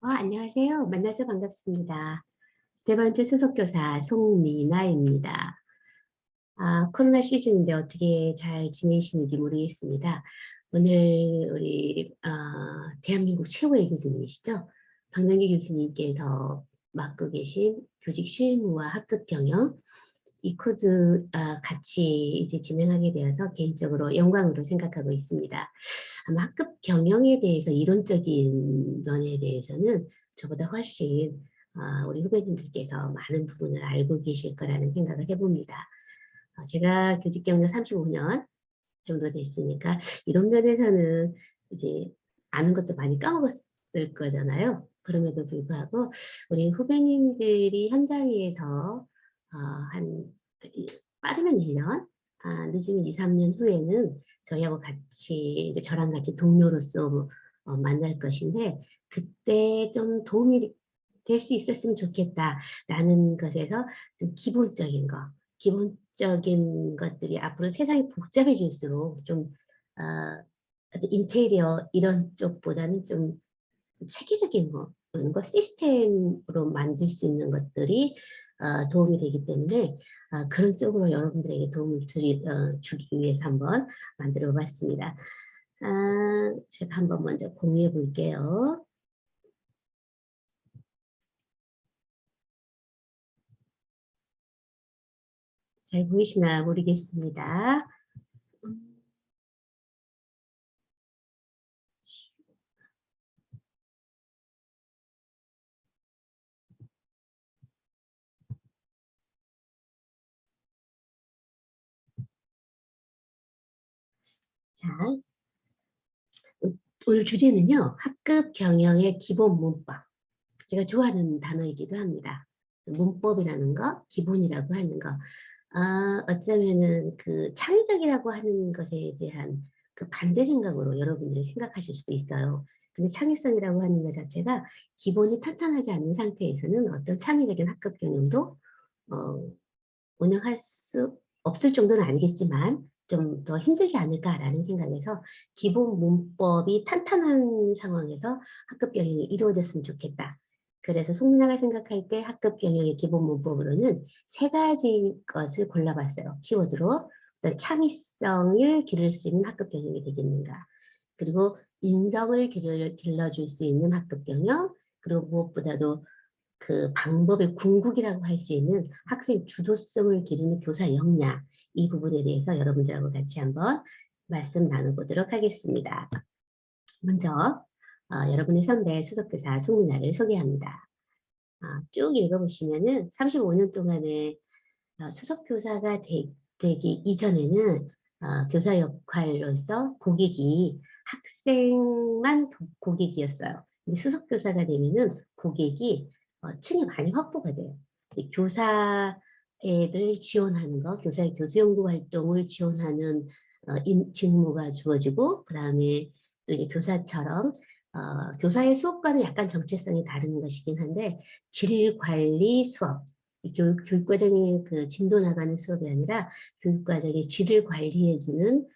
안녕하세요. 만나서 반갑습니다. 대반주 수석교사 송미나입니다. 코로나 시즌인데 어떻게 잘 지내시는지 모르겠습니다. 오늘 우리 대한민국 최고의 교수님이시죠? 박남기 교수님께서 맡고 계신 교직 실무와 학급 경영 이 코드 같이 이제 진행하게 되어서 개인적으로 영광으로 생각하고 있습니다. 아마 학급 경영에 대해서 이론적인 면에 대해서는 저보다 훨씬 우리 후배님들께서 많은 부분을 알고 계실 거라는 생각을 해봅니다. 제가 교직 경력 35년 정도 됐으니까 이런 면에서는 이제 아는 것도 많이 까먹었을 거잖아요. 그럼에도 불구하고 우리 후배님들이 현장에서 한 빠르면 1년, 늦으면 2, 3년 후에는 저희하고 같이 이제 저랑 같이 동료로서 만날 것인데 그때 좀 도움이 될 수 있었으면 좋겠다라는 것에서 좀 기본적인 것들이 앞으로 세상이 복잡해질수록 좀 인테리어 이런 쪽보다는 좀 체계적인 거, 이런 거 시스템으로 만들 수 있는 것들이 도움이 되기 때문에 그런 쪽으로 여러분들에게 도움을 주기 위해서 한번 만들어 봤습니다. 제가 한번 먼저 공유해 볼게요. 잘 보이시나 모르겠습니다. 자, 오늘 주제는요. 학급 경영의 기본 문법. 제가 좋아하는 단어이기도 합니다. 문법이라는 거, 기본이라고 하는 거. 어쩌면은 그 창의적이라고 하는 것에 대한 그 반대 생각으로 여러분들이 생각하실 수도 있어요. 근데 창의성이라고 하는 것 자체가 기본이 탄탄하지 않는 상태에서는 어떤 창의적인 학급 경영도 어, 운영할 수 없을 정도는 아니겠지만 좀 더 힘들지 않을까라는 생각에서 기본 문법이 탄탄한 상황에서 학급 경영이 이루어졌으면 좋겠다. 그래서 송민아가 생각할 때 학급 경영의 기본 문법으로는 세 가지 것을 골라봤어요. 키워드로 어떤 창의성을 기를 수 있는 학급 경영이 되겠는가. 그리고 인성을 길러줄 수 있는 학급 경영, 그리고 무엇보다도 그 방법의 궁극이라고 할 수 있는 학생 주도성을 기르는 교사 역량, 이 부분에 대해서 여러분들하고 같이 한번 말씀 나눠보도록 하겠습니다. 먼저 여러분의 선배 수석교사 송민아를 소개합니다. 쭉 읽어보시면은 35년 동안에 수석교사가 되기 이전에는 교사 역할로서 고객이 학생만 고객이었어요. 근데 수석교사가 되면은 고객이 층이 많이 확보가 돼요. 교사애들 지원하는 거, 교사의 교수연구 활동을 지원하는 직무가 주어지고, 그 다음에 또 이제 교사처럼 교사의 수업과는 약간 정체성이 다른 것이긴 한데 질관리 수업, 교육과정의 그 진도 나가는 수업이 아니라 교육과정의 질을 관리해주는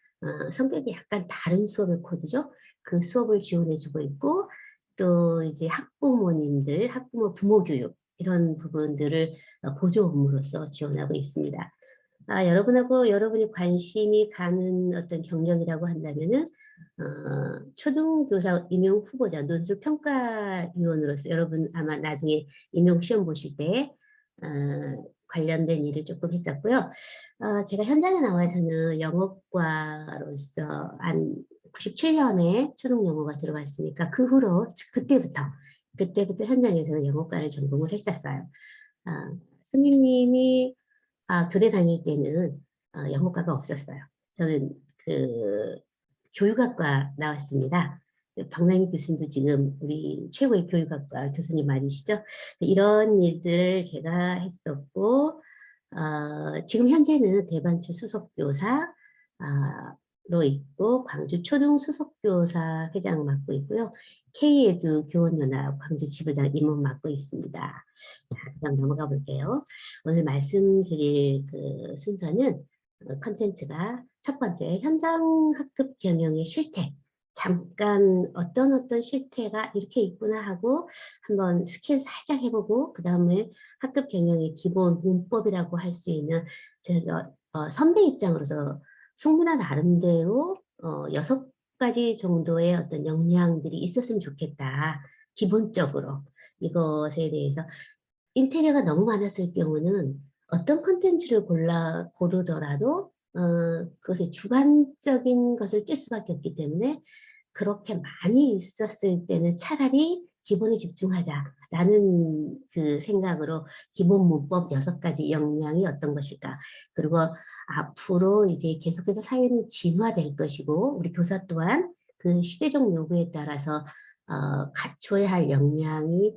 성격이 약간 다른 수업의 코드죠. 그 수업을 지원해주고 있고 또 이제 학부모 부모 교육 이런 부분들을 보조 업무로서 지원하고 있습니다. 여러분하고 여러분이 관심이 가는 어떤 경력이라고 한다면은 초등교사 임용 후보자 논술평가위원으로서 여러분 아마 나중에 임용 시험 보실 때 관련된 일을 조금 했었고요. 제가 현장에 나와서는 영어과로서 한 97년에 초등 영어가 들어갔으니까 그 후로 그때부터 현장에서는 영어과를 전공을 했었어요. 선생님이 교대 다닐 때는 영어과가 없었어요. 저는 그 교육학과 나왔습니다. 박남희 교수님도 지금 우리 최고의 교육학과 교수님 맞으시죠? 이런 일들을 제가 했었고 지금 현재는 대반초 수석교사로 있고 광주 초등 수석교사 회장 맡고 있고요. K에두 교원연합 광주 지부장 임원 맡고 있습니다. 자, 그다음 넘어가 볼게요. 오늘 말씀드릴 그 순서는 컨텐츠가 첫 번째 현장 학급 경영의 실태. 잠깐 어떤 실태가 이렇게 있구나 하고 한번 스캔 살짝 해보고 그 다음에 학급 경영의 기본 문법이라고 할 수 있는 제가 선배 입장으로서 송문화 나름대로 6가지 정도의 어떤 역량들이 있었으면 좋겠다. 기본적으로 이것에 대해서 인테리어가 너무 많았을 경우는 어떤 컨텐츠를 고르더라도 그것의 주관적인 것을 뛸 수밖에 없기 때문에 그렇게 많이 있었을 때는 차라리 기본에 집중하자라는 그 생각으로 기본 문법 6가지 역량이 어떤 것일까. 그리고 앞으로 이제 계속해서 사회는 진화될 것이고 우리 교사 또한 그 시대적 요구에 따라서 갖춰야 할 역량이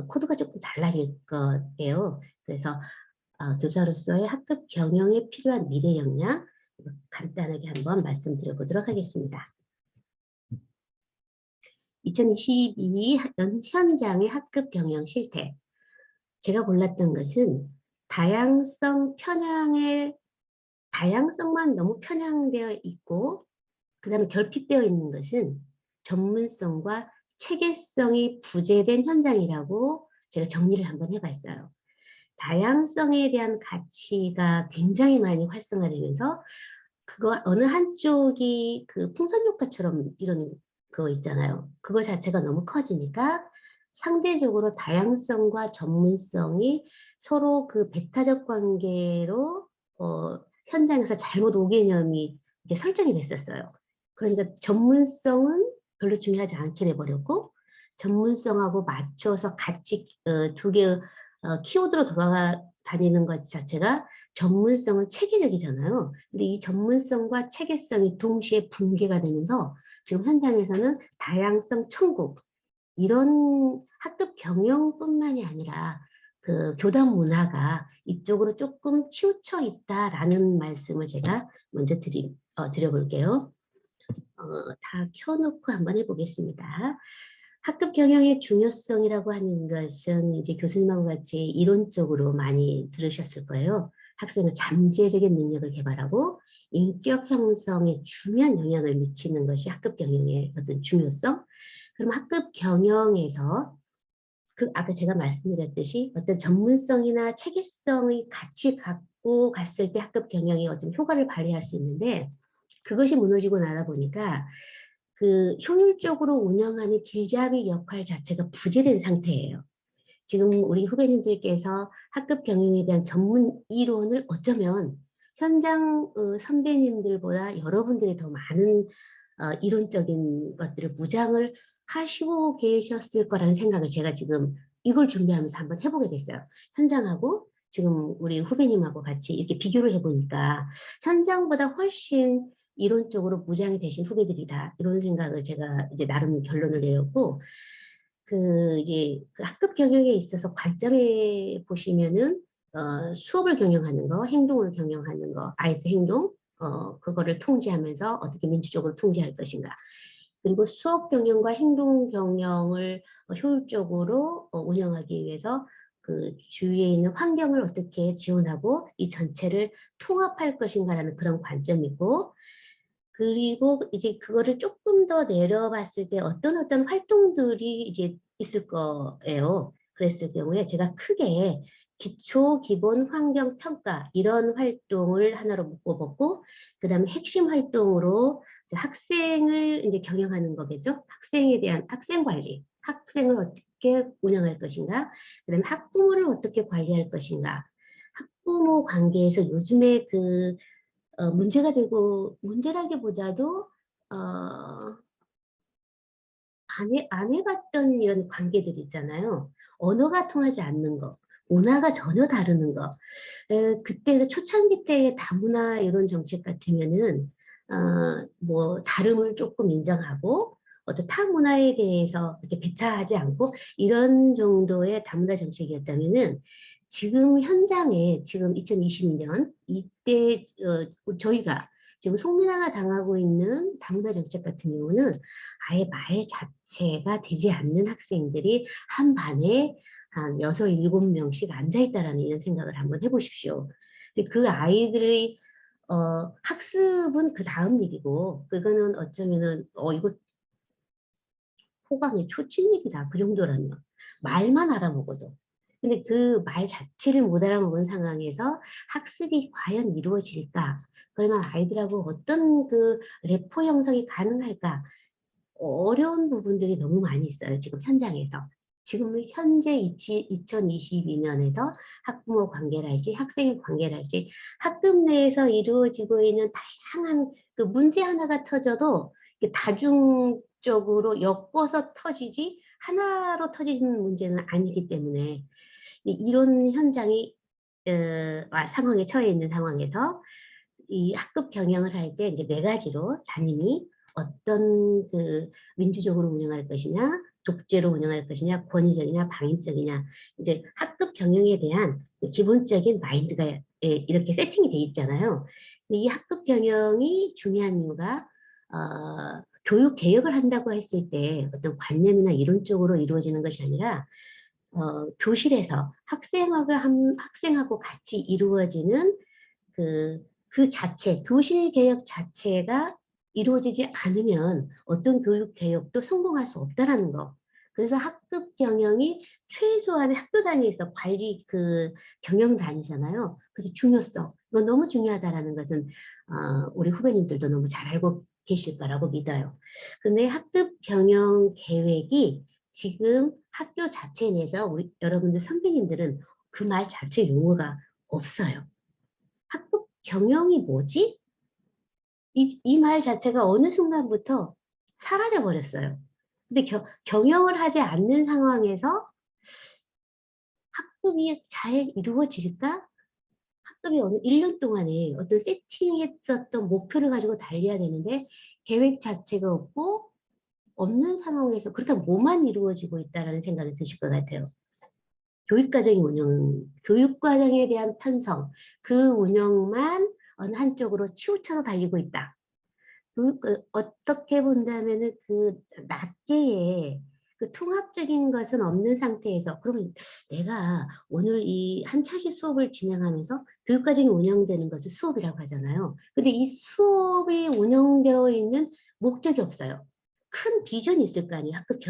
코드가 조금 달라질 거예요. 그래서 교사로서의 학급 경영에 필요한 미래 역량 간단하게 한번 말씀드려 보도록 하겠습니다. 2022 현장의 학급 경영 실태. 제가 골랐던 것은 다양성만 너무 편향되어 있고 그 다음에 결핍되어 있는 것은 전문성과 체계성이 부재된 현장이라고 제가 정리를 한번 해봤어요. 다양성에 대한 가치가 굉장히 많이 활성화되면서 그거 어느 한쪽이 그 풍선 효과처럼 이런 그거 있잖아요. 그거 자체가 너무 커지니까 상대적으로 다양성과 전문성이 서로 그 배타적 관계로 현장에서 잘못 오개념이 이제 설정이 됐었어요. 그러니까 전문성은 별로 중요하지 않게 돼버렸고 전문성하고 맞춰서 같이 두 개의 키워드로 돌아다니는 것 자체가 전문성은 체계적이잖아요. 근데 이 전문성과 체계성이 동시에 붕괴가 되면서 지금 현장에서는 다양성 천국 이런 학급 경영뿐만이 아니라 그 교단 문화가 이쪽으로 조금 치우쳐 있다라는 말씀을 제가 먼저 드려볼게요. 다 켜놓고 한번 해보겠습니다. 학급 경영의 중요성이라고 하는 것은 이제 교수님하고 같이 이론적으로 많이 들으셨을 거예요. 학생의 잠재적인 능력을 개발하고 인격 형성에 중요한 영향을 미치는 것이 학급 경영의 어떤 중요성. 그럼 학급 경영에서 아까 제가 말씀드렸듯이 어떤 전문성이나 체계성이 같이 갖고 갔을 때 학급 경영이 어떤 효과를 발휘할 수 있는데 그것이 무너지고 나다 보니까 그 효율적으로 운영하는 길잡이 역할 자체가 부재된 상태예요. 지금 우리 후배님들께서 학급 경영에 대한 전문 이론을 어쩌면 현장 선배님들보다 여러분들이 더 많은 이론적인 것들을 무장을 하시고 계셨을 거라는 생각을 제가 지금 이걸 준비하면서 한번 해보게 됐어요. 현장하고 지금 우리 후배님하고 같이 이렇게 비교를 해보니까 현장보다 훨씬 이론적으로 무장이 되신 후배들이다. 이런 생각을 제가 이제 나름 결론을 내렸고, 이제 그 학급 경영에 있어서 관점에 보시면은, 수업을 경영하는 거, 행동을 경영하는 거, 아이들 행동, 그거를 통제하면서 어떻게 민주적으로 통제할 것인가. 그리고 수업 경영과 행동 경영을 효율적으로 운영하기 위해서 그 주위에 있는 환경을 어떻게 지원하고 이 전체를 통합할 것인가라는 그런 관점이고, 그리고 이제 그거를 조금 더 내려봤을 때 어떤 활동들이 이제 있을 거예요. 그랬을 경우에 제가 크게 기초, 기본, 환경, 평가 이런 활동을 하나로 묶어봤고 그 다음에 핵심 활동으로 학생을 이제 경영하는 거겠죠. 학생에 대한 학생 관리, 학생을 어떻게 운영할 것인가, 그 다음에 학부모를 어떻게 관리할 것인가, 학부모 관계에서 요즘에 문제가 되고 문제라기보다도 안 해봤던 이런 관계들 있잖아요. 언어가 통하지 않는 거, 문화가 전혀 다르는 거. 그때 초창기 때의 다문화 이런 정책 같으면은 뭐 다름을 조금 인정하고 어떤 타 문화에 대해서 이렇게 배타하지 않고 이런 정도의 다문화 정책이었다면은 지금 현장에 지금 2022년 이때 저희가 지금 속민화가 당하고 있는 다문화 정책 같은 경우는 아예 말 자체가 되지 않는 학생들이 한 반에 한 6, 7명씩 앉아있다라는 이런 생각을 한번 해보십시오. 근데 그 아이들이 학습은 그 다음 일이고, 그거는 어쩌면은, 이거 호강의 초친일이다. 그 정도라면. 말만 알아먹어도. 근데 그 말 자체를 못 알아먹은 상황에서 학습이 과연 이루어질까? 그러면 아이들하고 어떤 그 레포 형성이 가능할까? 어려운 부분들이 너무 많이 있어요. 지금 현장에서. 지금 현재 2022년에도 학부모 관계랄지 학생의 관계랄지 학급 내에서 이루어지고 있는 다양한 그 문제 하나가 터져도 다중적으로 엮어서 터지지 하나로 터지는 문제는 아니기 때문에 이런 현장이 상황에 처해 있는 상황에서 이 학급 경영을 할 때 이제 네 가지로 담임이 어떤 그 민주적으로 운영할 것이냐, 독재로 운영할 것이냐, 권위적이냐, 방임적이냐, 이제 학급 경영에 대한 기본적인 마인드가 이렇게 세팅이 돼 있잖아요. 근데 이 학급 경영이 중요한 이유가 교육 개혁을 한다고 했을 때 어떤 관념이나 이론적으로 이루어지는 것이 아니라 교실에서 학생하고 같이 이루어지는 그 자체, 교실 개혁 자체가 이루어지지 않으면 어떤 교육 개혁도 성공할 수 없다라는 거. 그래서 학급 경영이 최소한의 학교 단위에서 관리 그 경영단이잖아요. 그래서 중요성, 이건 너무 중요하다라는 것은 우리 후배님들도 너무 잘 알고 계실 거라고 믿어요. 근데 학급 경영 계획이 지금 학교 자체 내에서 우리 여러분들 선배님들은 그 말 자체 용어가 없어요. 학급 경영이 뭐지? 이 말 자체가 어느 순간부터 사라져 버렸어요. 근데 경영을 하지 않는 상황에서 학급이 잘 이루어질까? 학급이 어느 1년 동안에 어떤 세팅했었던 목표를 가지고 달려야 되는데 계획 자체가 없는 상황에서 그렇다면 뭐만 이루어지고 있다라는 생각이 드실 것 같아요. 교육과정의 운영, 교육과정에 대한 편성, 그 운영만 어느 한쪽으로 치우쳐서 달리고 있다. 어떻게 본다면은 그 낱개의 그 통합적인 것은 없는 상태에서 그러면 내가 오늘 이 한 차시 수업을 진행하면서 교육과정이 운영되는 것을 수업이라고 하잖아요. 근데 이 수업이 운영되어 있는 목적이 없어요. 큰 비전이 있을 거 아니에요. 학급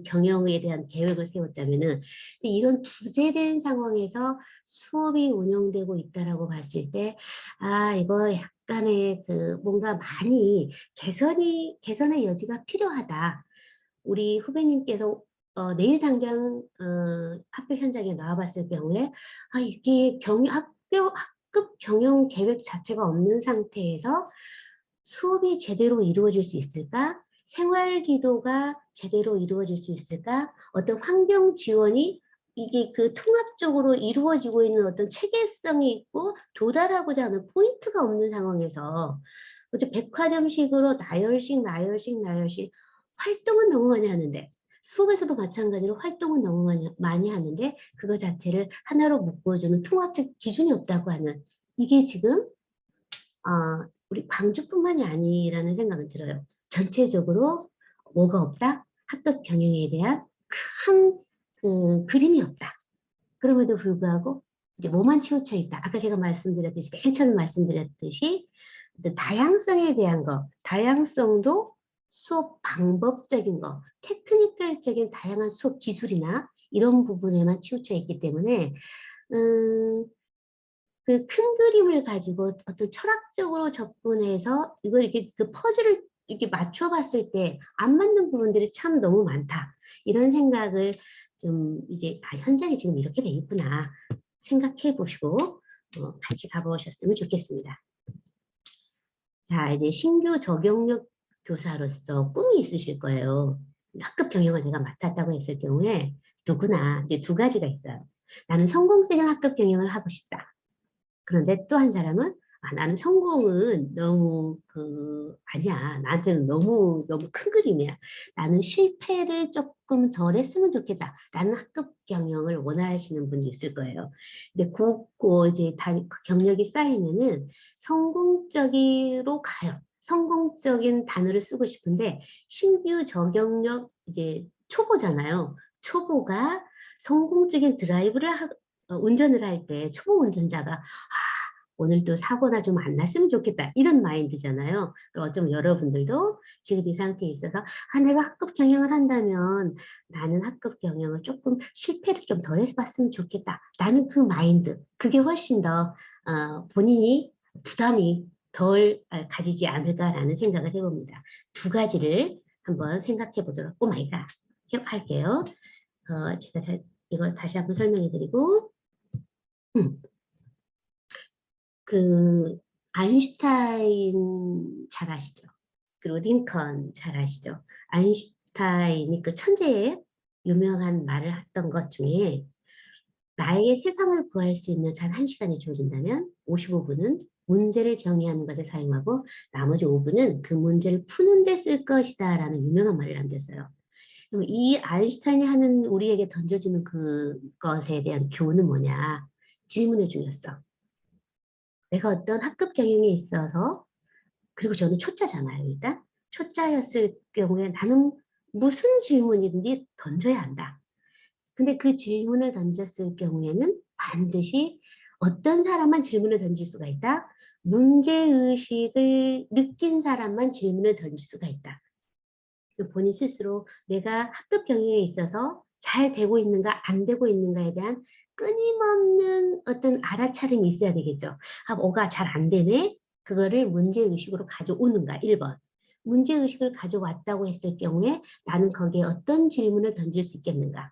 경영에 대한 계획을 세웠다면은 이런 부재된 상황에서 수업이 운영되고 있다라고 봤을 때, 이거 약간의 그 뭔가 많이 개선의 여지가 필요하다. 우리 후배님께서 내일 당장 학교 현장에 나와봤을 경우에 이게 학급 경영 계획 자체가 없는 상태에서 수업이 제대로 이루어질 수 있을까? 생활 지도가 제대로 이루어질 수 있을까? 어떤 환경 지원이 이게 그 통합적으로 이루어지고 있는 어떤 체계성이 있고 도달하고자 하는 포인트가 없는 상황에서 어째 백화점식으로 나열식 활동은 너무 많이 하는데 수업에서도 마찬가지로 활동은 너무 많이 하는데 그거 자체를 하나로 묶어주는 통합적 기준이 없다고 하는 이게 지금 우리 광주뿐만이 아니라는 생각은 들어요. 전체적으로 뭐가 없다? 학급 경영에 대한 큰 그 그림이 없다. 그럼에도 불구하고 이제 뭐만 치우쳐 있다. 아까 제가 말씀드렸듯이 맨 처음에 말씀드렸듯이 다양성에 대한 거, 다양성도 수업 방법적인 거, 테크니컬적인 다양한 수업 기술이나 이런 부분에만 치우쳐 있기 때문에 그 큰 그림을 가지고 어떤 철학적으로 접근해서 이걸 이렇게 그 퍼즐을 이렇게 맞춰 봤을 때 안 맞는 부분들이 참 너무 많다. 이런 생각을 좀 이제 현장이 지금 이렇게 돼 있구나 생각해 보시고 같이 가보셨으면 좋겠습니다. 자, 이제 신규 적용력 교사로서 꿈이 있으실 거예요. 학급 경영을 내가 맡았다고 했을 경우에 누구나 이제 두 가지가 있어요. 나는 성공적인 학급 경영을 하고 싶다. 그런데 또 한 사람은 나는 성공은 너무 아니야. 나한테는 너무 큰 그림이야. 나는 실패를 조금 덜 했으면 좋겠다. 라는 학급 경영을 원하시는 분이 있을 거예요. 근데 이제 경력이 쌓이면은 성공적으로 가요. 성공적인 단어를 쓰고 싶은데 신규 적용력 이제 초보잖아요. 초보가 성공적인 드라이브를 운전을 할 때 초보 운전자가 오늘도 사고나 좀 안 났으면 좋겠다. 이런 마인드잖아요. 그럼 어쩌면 여러분들도 지금 이 상태에 있어서 내가 학급 경영을 한다면 나는 학급 경영을 조금 실패를 좀 덜 해봤으면 좋겠다. 라는 그 마인드. 그게 훨씬 더 본인이 부담이 덜 가지지 않을까라는 생각을 해봅니다. 두 가지를 한번 생각해 보도록 오마이갓 할게요. 제가 이걸 다시 한번 설명해 드리고 그 아인슈타인 잘 아시죠? 그리고 링컨 잘 아시죠? 아인슈타인이 그 천재의 유명한 말을 했던 것 중에 나에게 세상을 구할 수 있는 단 1시간이 주어진다면 55분은 문제를 정의하는 것에 사용하고 나머지 5분은 그 문제를 푸는 데 쓸 것이다 라는 유명한 말을 남겼어요. 그럼 이 아인슈타인이 하는 우리에게 던져주는 그것에 대한 교훈은 뭐냐? 질문의 중요성. 내가 어떤 학급 경영에 있어서 그리고 저는 초짜잖아요. 일단 초짜였을 경우에 나는 무슨 질문이든지 던져야 한다. 근데 그 질문을 던졌을 경우에는 반드시 어떤 사람만 질문을 던질 수가 있다. 문제의식을 느낀 사람만 질문을 던질 수가 있다. 본인 스스로 내가 학급 경영에 있어서 잘 되고 있는가 안 되고 있는가에 대한 끊임없는 어떤 알아차림이 있어야 되겠죠. 뭐가 잘 안 되네? 그거를 문제의식으로 가져오는가? 1번. 문제의식을 가져왔다고 했을 경우에 나는 거기에 어떤 질문을 던질 수 있겠는가?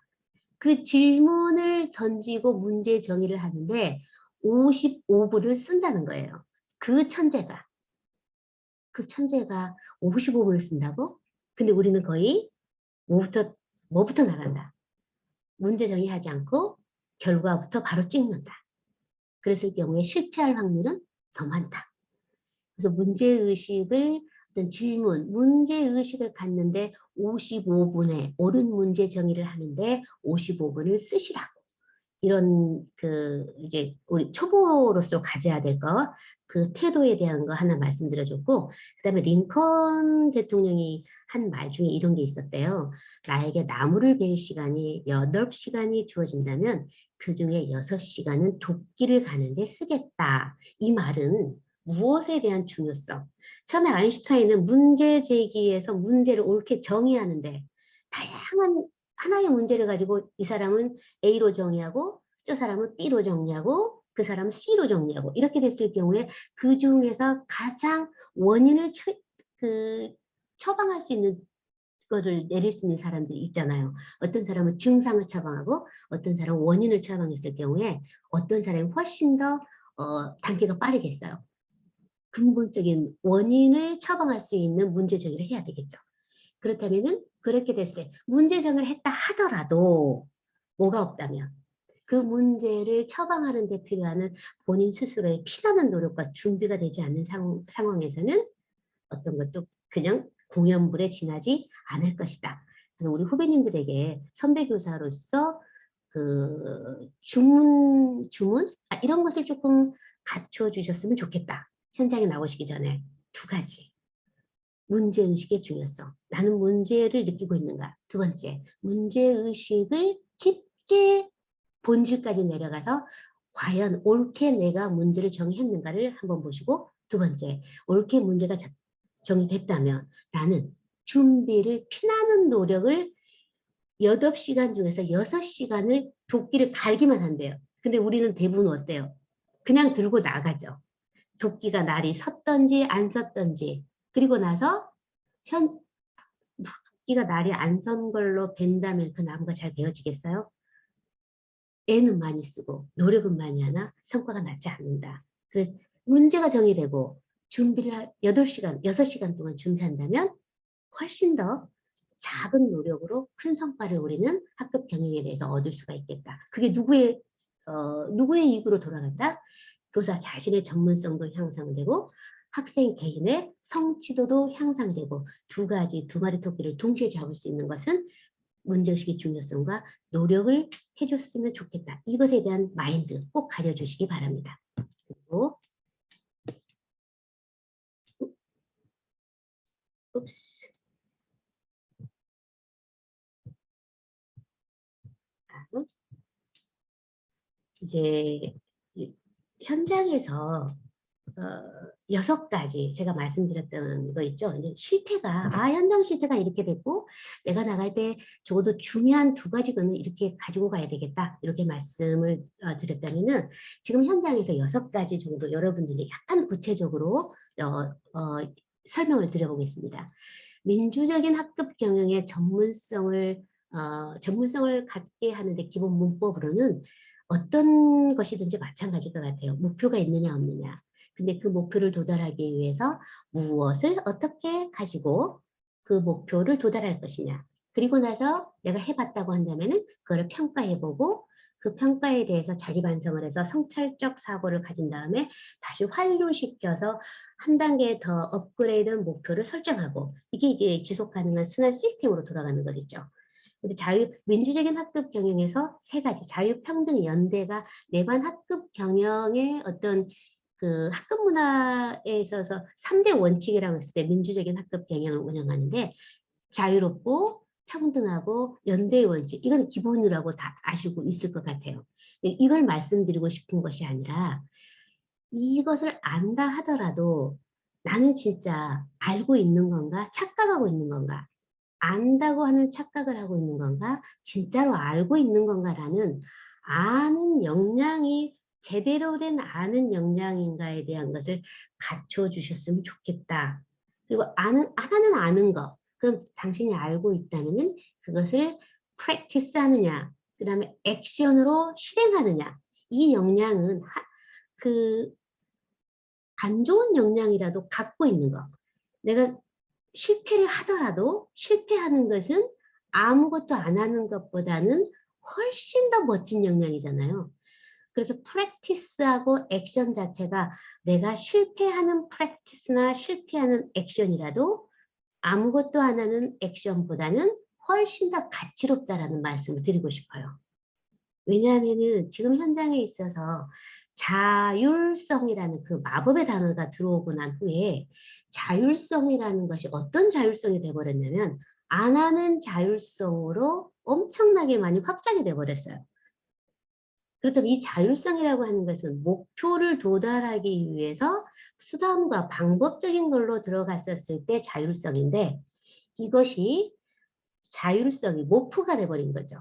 그 질문을 던지고 문제 정의를 하는데 55분을 쓴다는 거예요. 그 천재가 55분을 쓴다고? 근데 우리는 거의 뭐부터 나간다. 문제 정의하지 않고 결과부터 바로 찍는다. 그랬을 경우에 실패할 확률은 더 많다. 그래서 문제의식을 어떤 질문, 문제의식을 갖는데 55분에 옳은 문제 정의를 하는데 55분을 쓰시라고. 이런 이제 우리 초보로서 가져야 될 거, 그 태도에 대한 거 하나 말씀드려줬고, 그다음에 링컨 대통령이 한 말 중에 이런 게 있었대요. 나에게 나무를 베일 시간이 8시간이 주어진다면 그 중에 6시간은 도끼를 가는데 쓰겠다. 이 말은 무엇에 대한 중요성? 처음에 아인슈타인은 문제 제기에서 문제를 옳게 정의하는데 다양한 하나의 문제를 가지고 이 사람은 A로 정의하고 저 사람은 B로 정리하고 그 사람은 C로 정리하고 이렇게 됐을 경우에 그 중에서 가장 원인을 처방할 수 있는 것을 내릴 수 있는 사람들이 있잖아요. 어떤 사람은 증상을 처방하고 어떤 사람은 원인을 처방했을 경우에 어떤 사람이 훨씬 더 단계가 빠르겠어요. 근본적인 원인을 처방할 수 있는 문제 정의를 해야 되겠죠. 그렇다면은 그렇게 됐을 때 문제 정의를 했다 하더라도 뭐가 없다면 그 문제를 처방하는 데 필요한 본인 스스로의 피나는 노력과 준비가 되지 않는 상황에서는 어떤 것도 그냥 공연불에 지나지 않을 것이다. 그래서 우리 후배님들에게 선배 교사로서 주문 이런 것을 조금 갖춰 주셨으면 좋겠다. 현장에 나오시기 전에 두 가지. 문제의식의 중요성. 나는 문제를 느끼고 있는가? 두 번째, 문제의식을 깊게 본질까지 내려가서 과연 옳게 내가 문제를 정의했는가를 한번 보시고 두 번째, 옳게 문제가 정의됐다면 나는 준비를 피나는 노력을 8시간 중에서 6시간을 도끼를 갈기만 한대요. 근데 우리는 대부분 어때요? 그냥 들고 나가죠. 도끼가 날이 섰던지 안 섰던지 그리고 나서 도끼가 날이 안 선 걸로 벤다면 그 나무가 잘 베어지겠어요? 애는 많이 쓰고 노력은 많이 하나 성과가 나지 않는다. 그래서 문제가 정의되고 준비를 8시간, 6시간 동안 준비한다면 훨씬 더 작은 노력으로 큰 성과를 우리는 학급 경영에 대해서 얻을 수가 있겠다. 그게 누구의 이익으로 돌아간다? 교사 자신의 전문성도 향상되고 학생 개인의 성취도도 향상되고 두 마리 토끼를 동시에 잡을 수 있는 것은 문제의식의 중요성과 노력을 해줬으면 좋겠다. 이것에 대한 마인드 꼭 가져주시기 바랍니다. 그리고 이제 현장에서 6가지 제가 말씀드렸던 거 있죠. 이제 실태가 현장 실태가 이렇게 됐고 내가 나갈 때 적어도 중요한 2가지는 이렇게 가지고 가야 되겠다. 이렇게 말씀을 드렸다면은 지금 현장에서 6가지 정도 여러분들이 약간 구체적으로 설명을 드려보겠습니다. 민주적인 학급 경영의 전문성을 갖게 하는데 기본 문법으로는 어떤 것이든지 마찬가지일 것 같아요. 목표가 있느냐 없느냐. 근데 그 목표를 도달하기 위해서 무엇을 어떻게 가지고 그 목표를 도달할 것이냐. 그리고 나서 내가 해봤다고 한다면은 그거를 평가해보고 그 평가에 대해서 자기 반성을 해서 성찰적 사고를 가진 다음에 다시 환류시켜서 한 단계 더 업그레이드 목표를 설정하고 이게 이제 지속 가능한 순환 시스템으로 돌아가는 거겠죠. 근데 민주적인 학급 경영에서 3가지 자유평등 연대가 내반 학급 경영의 어떤 그 학급 문화에 있어서 3대 원칙이라고 했을 때 민주적인 학급 경영을 운영하는데 자유롭고 평등하고 연대의 원칙 이건 기본이라고 다 아시고 있을 것 같아요. 이걸 말씀드리고 싶은 것이 아니라 이것을 안다 하더라도 나는 진짜 알고 있는 건가 착각하고 있는 건가 안다고 하는 착각을 하고 있는 건가 진짜로 알고 있는 건가라는 아는 역량이 제대로 된 아는 역량인가에 대한 것을 갖춰주셨으면 좋겠다. 그리고 하나는 아는 거. 그럼 당신이 알고 있다면 그것을 practice 하느냐, 그 다음에 액션으로 실행하느냐. 이 역량은 안 좋은 역량이라도 갖고 있는 거. 내가 실패를 하더라도 실패하는 것은 아무것도 안 하는 것보다는 훨씬 더 멋진 역량이잖아요. 그래서 프랙티스하고 액션 자체가 내가 실패하는 프랙티스나 실패하는 액션이라도 아무것도 안 하는 액션보다는 훨씬 더 가치롭다라는 말씀을 드리고 싶어요. 왜냐하면은 지금 현장에 있어서 자율성이라는 그 마법의 단어가 들어오고 난 후에 자율성이라는 것이 어떤 자율성이 돼버렸냐면 안 하는 자율성으로 엄청나게 많이 확장이 돼버렸어요. 그렇다면 이 자율성이라고 하는 것은 목표를 도달하기 위해서 수단과 방법적인 걸로 들어갔었을 때 자율성인데 이것이 자율성이 목표가 돼버린 거죠.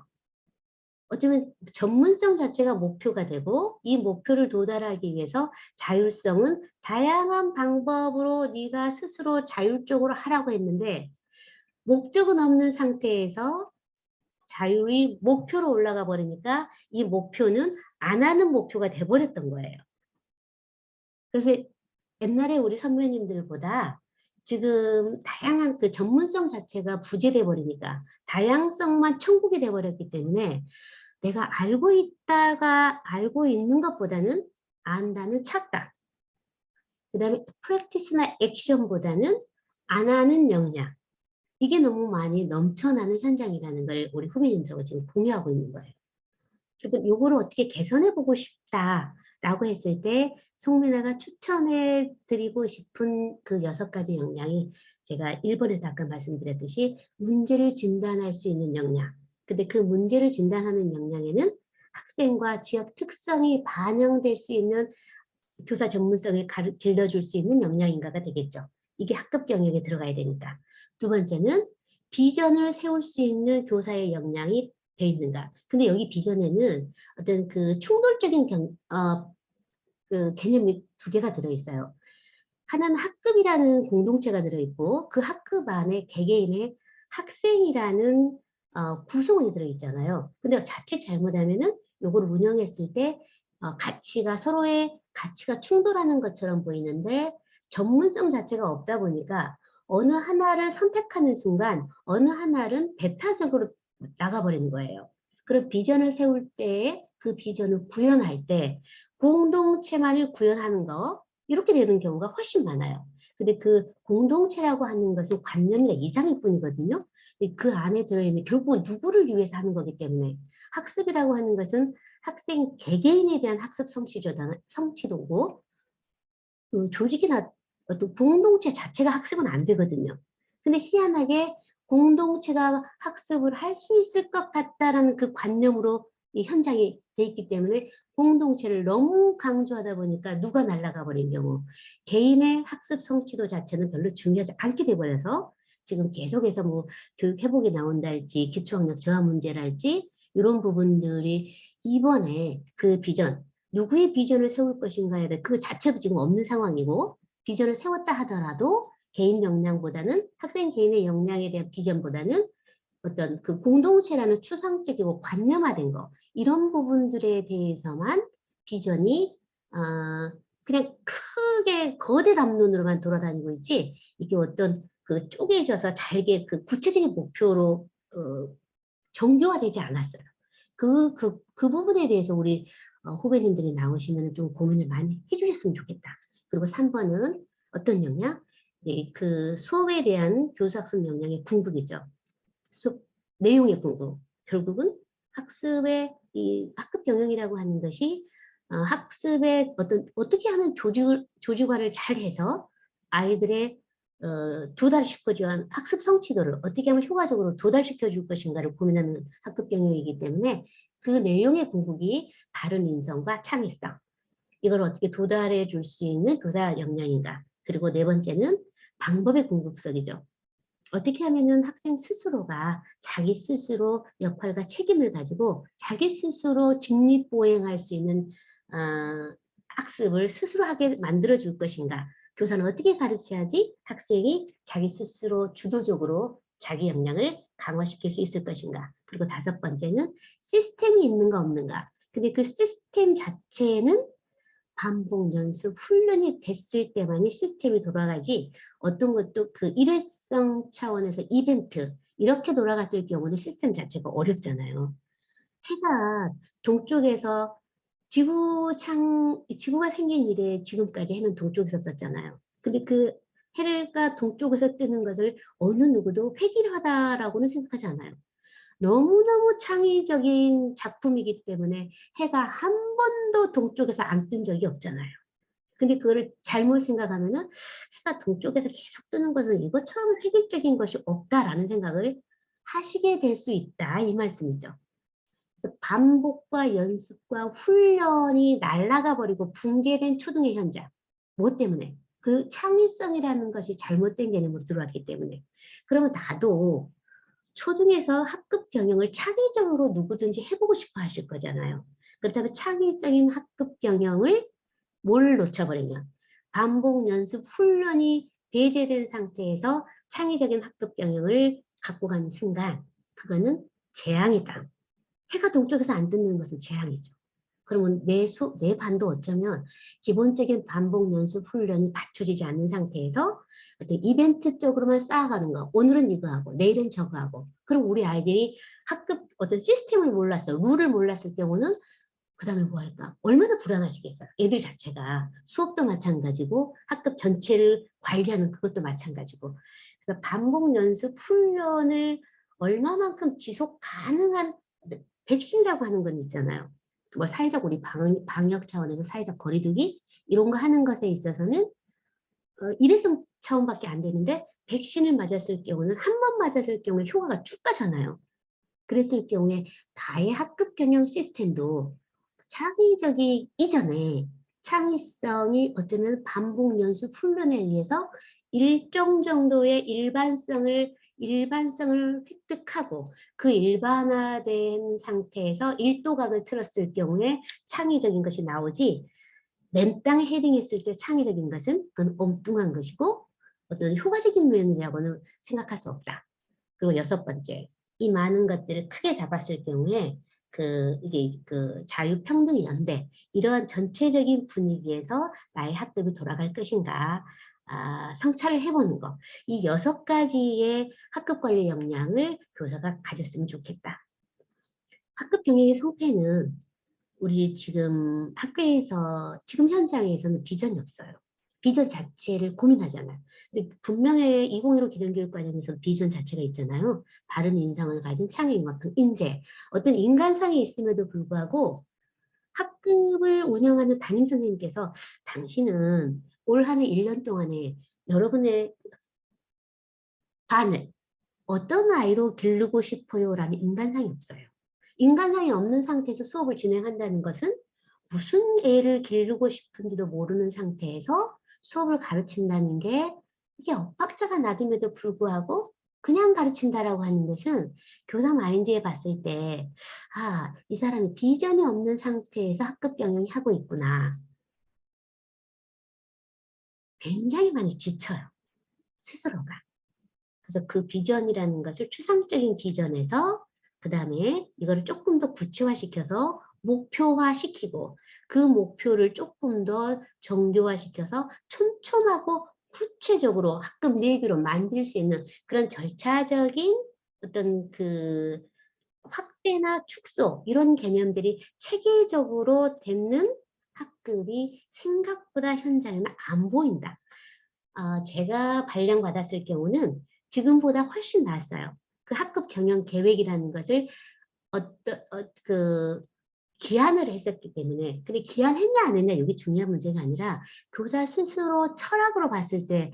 어쩌면 전문성 자체가 목표가 되고 이 목표를 도달하기 위해서 자율성은 다양한 방법으로 네가 스스로 자율적으로 하라고 했는데 목적은 없는 상태에서 자율이 목표로 올라가 버리니까 이 목표는 안 하는 목표가 돼버렸던 거예요. 그래서 옛날에 우리 선배님들보다 지금 다양한 그 전문성 자체가 부재돼 버리니까 다양성만 천국이 돼 버렸기 때문에 내가 알고 있다가 알고 있는 것보다는 안다는 착각. 그 다음에 프랙티스나 액션보다는 안 하는 역량. 이게 너무 많이 넘쳐나는 현장이라는 걸 우리 후배님들하고 지금 공유하고 있는 거예요. 그래서 요거를 어떻게 개선해 보고 싶다라고 했을 때 송민아가 추천해 드리고 싶은 그 6가지 역량이 제가 1번에서 아까 말씀드렸듯이 문제를 진단할 수 있는 역량. 근데 그 문제를 진단하는 역량에는 학생과 지역 특성이 반영될 수 있는 교사 전문성을 길러줄 수 있는 역량인가가 되겠죠. 이게 학급 경영에 들어가야 되니까. 2번째는 비전을 세울 수 있는 교사의 역량이 돼 있는가. 근데 여기 비전에는 어떤 그 충돌적인 그 개념이 2개가 들어있어요. 하나는 학급이라는 공동체가 들어있고 그 학급 안에 개개인의 학생이라는 구성원이 들어있잖아요. 근데 자칫 잘못하면은 요거를 운영했을 때 가치가 서로의 가치가 충돌하는 것처럼 보이는데 전문성 자체가 없다 보니까 어느 하나를 선택하는 순간 어느 하나는 배타적으로 나가버리는 거예요. 그럼 비전을 세울 때 그 비전을 구현할 때 공동체만을 구현하는 거 이렇게 되는 경우가 훨씬 많아요. 근데 그 공동체라고 하는 것은 관념이나 이상일 뿐이거든요. 그 안에 들어있는 결국은 누구를 위해서 하는 거기 때문에 학습이라고 하는 것은 학생 개개인에 대한 학습 성취도고 그 조직이나 어떤 공동체 자체가 학습은 안 되거든요. 근데 희한하게 공동체가 학습을 할 수 있을 것 같다라는 그 관념으로 이 현장이 돼 있기 때문에 공동체를 너무 강조하다 보니까 누가 날아가 버린 경우 개인의 학습 성취도 자체는 별로 중요하지 않게 돼버려서 지금 계속해서 뭐 교육 회복이 나온다 할지 기초학력 저하 문제랄지 이런 부분들이 이번에 그 비전 누구의 비전을 세울 것인가에 대해 그 자체도 지금 없는 상황이고 비전을 세웠다 하더라도 개인 역량보다는 학생 개인의 역량에 대한 비전보다는 어떤 그 공동체라는 추상적이고 관념화된 거 이런 부분들에 대해서만 비전이 그냥 크게 거대 담론으로만 돌아다니고 있지 이게 어떤 그 쪼개져서 잘게 그 구체적인 목표로 정교화되지 않았어요. 그 부분에 대해서 우리 후배님들이 나오시면 좀 고민을 많이 해주셨으면 좋겠다. 그리고 3번은 어떤 역량? 네, 그 수업에 대한 교수학습 역량의 궁극이죠. 수업 내용의 궁극. 결국은 학습의 이 학급 경영이라고 하는 것이 학습의 어떻게 하면 조직화를 잘 해서 아이들의 도달시켜주는 학습 성취도를 어떻게 하면 효과적으로 도달시켜 줄 것인가를 고민하는 학급 경영이기 때문에 그 내용의 궁극이 바른 인성과 창의성 이걸 어떻게 도달해 줄 수 있는 교사 역량인가 그리고 네 번째는 방법의 궁극성이죠. 어떻게 하면은 학생 스스로가 자기 스스로 역할과 책임을 가지고 자기 스스로 직립보행할 수 있는 학습을 스스로 하게 만들어 줄 것인가. 교사는 어떻게 가르쳐야지 학생이 자기 스스로 주도적으로 자기 역량을 강화시킬 수 있을 것인가. 그리고 다섯 번째는 시스템이 있는가 없는가. 근데 그 시스템 자체는 반복 연습 훈련이 됐을 때만이 시스템이 돌아가지 어떤 것도 그 일회성 차원에서 이벤트 이렇게 돌아갔을 경우는 시스템 자체가 어렵잖아요. 해가 동쪽에서 지구가 생긴 이래 지금까지 해는 동쪽에서 떴잖아요. 근데 그 해가 동쪽에서 뜨는 것을 어느 누구도 획일하다라고는 생각하지 않아요. 너무너무 창의적인 작품이기 때문에 해가 한 번도 동쪽에서 안 뜬 적이 없잖아요. 근데 그거를 잘못 생각하면은 해가 동쪽에서 계속 뜨는 것은 이것처럼 획일적인 것이 없다라는 생각을 하시게 될 수 있다 이 말씀이죠. 그래서 반복과 연습과 훈련이 날아가 버리고 붕괴된 초등의 현장. 뭐 때문에? 그 창의성이라는 것이 잘못된 개념으로 들어왔기 때문에. 그러면 나도 초등에서 학급 경영을 창의적으로 누구든지 해보고 싶어 하실 거잖아요. 그렇다면 창의적인 학급 경영을 뭘 놓쳐버리면 반복 연습 훈련이 배제된 상태에서 창의적인 학급 경영을 갖고 가는 순간 그거는 재앙이다. 해가 동쪽에서 안 뜨는 것은 재앙이죠. 그러면 내 반도 어쩌면 기본적인 반복 연습 훈련이 받쳐지지 않는 상태에서 어떤 이벤트적으로만 쌓아가는 거. 오늘은 이거 하고 내일은 저거 하고. 그럼 우리 아이들이 학급 어떤 시스템을 몰랐어. 룰을 몰랐을 경우는 그 다음에 뭐 할까? 얼마나 불안하시겠어요. 애들 자체가 수업도 마찬가지고 학급 전체를 관리하는 그것도 마찬가지고. 그래서 반복 연습 훈련을 얼마만큼 지속 가능한 백신이라고 하는 건 있잖아요. 뭐 사회적 우리 방역 차원에서 사회적 거리두기 이런 거 하는 것에 있어서는 일회성 차원밖에 안 되는데 백신을 맞았을 경우는 한 번 맞았을 경우에 효과가 쭉 가잖아요. 그랬을 경우에 나의 학급 경영 시스템도 창의적이 이전에 창의성이 어쩌면 반복 연습 훈련에 의해서 일정 정도의 일반성을 획득하고 그 일반화된 상태에서 일도각을 틀었을 경우에 창의적인 것이 나오지 맨땅에 헤딩했을 때 창의적인 것은 그건 엉뚱한 것이고 어떤 효과적인 면이라고는 생각할 수 없다. 그리고 여섯 번째, 이 많은 것들을 크게 잡았을 경우에 이게 자유평등 연대 이러한 전체적인 분위기에서 나의 학급이 돌아갈 것인가 성찰을 해보는 거. 이 여섯 가지의 학급 관리 역량을 교사가 가졌으면 좋겠다. 학급 경영의 성패는 우리 지금 학교에서 지금 현장에서는 비전이 없어요. 비전 자체를 고민하잖아요. 근데 분명히 2015 기존교육과정에서 비전 자체가 있잖아요. 바른 인성을 가진 창의융합형 인재. 어떤 인간상이 있음에도 불구하고 학급을 운영하는 담임선생님께서 당신은 올 한 해 1년 동안에 여러분의 반을 어떤 아이로 기르고 싶어요? 라는 인간상이 없어요. 인간상이 없는 상태에서 수업을 진행한다는 것은 무슨 애를 기르고 싶은지도 모르는 상태에서 수업을 가르친다는 게 이게 엇박자가 나름에도 불구하고 그냥 가르친다라고 하는 것은 교사 마인드에 봤을 때, 아, 이 사람이 비전이 없는 상태에서 학급 경영이 하고 있구나. 굉장히 많이 지쳐요. 스스로가. 그래서 그 비전이라는 것을 추상적인 비전에서 그 다음에 이거를 조금 더 구체화시켜서 목표화시키고 그 목표를 조금 더 정교화시켜서 촘촘하고 구체적으로 학급 내기로 만들 수 있는 그런 절차적인 어떤 그 확대나 축소 이런 개념들이 체계적으로 되는 학급이 생각보다 현장에는 안 보인다. 제가 발령받았을 경우는 지금보다 훨씬 나았어요. 그 학급 경영 계획이라는 것을 그 기한을 했었기 때문에. 근데 기한했냐 안 했냐 이게 중요한 문제가 아니라 교사 스스로 철학으로 봤을 때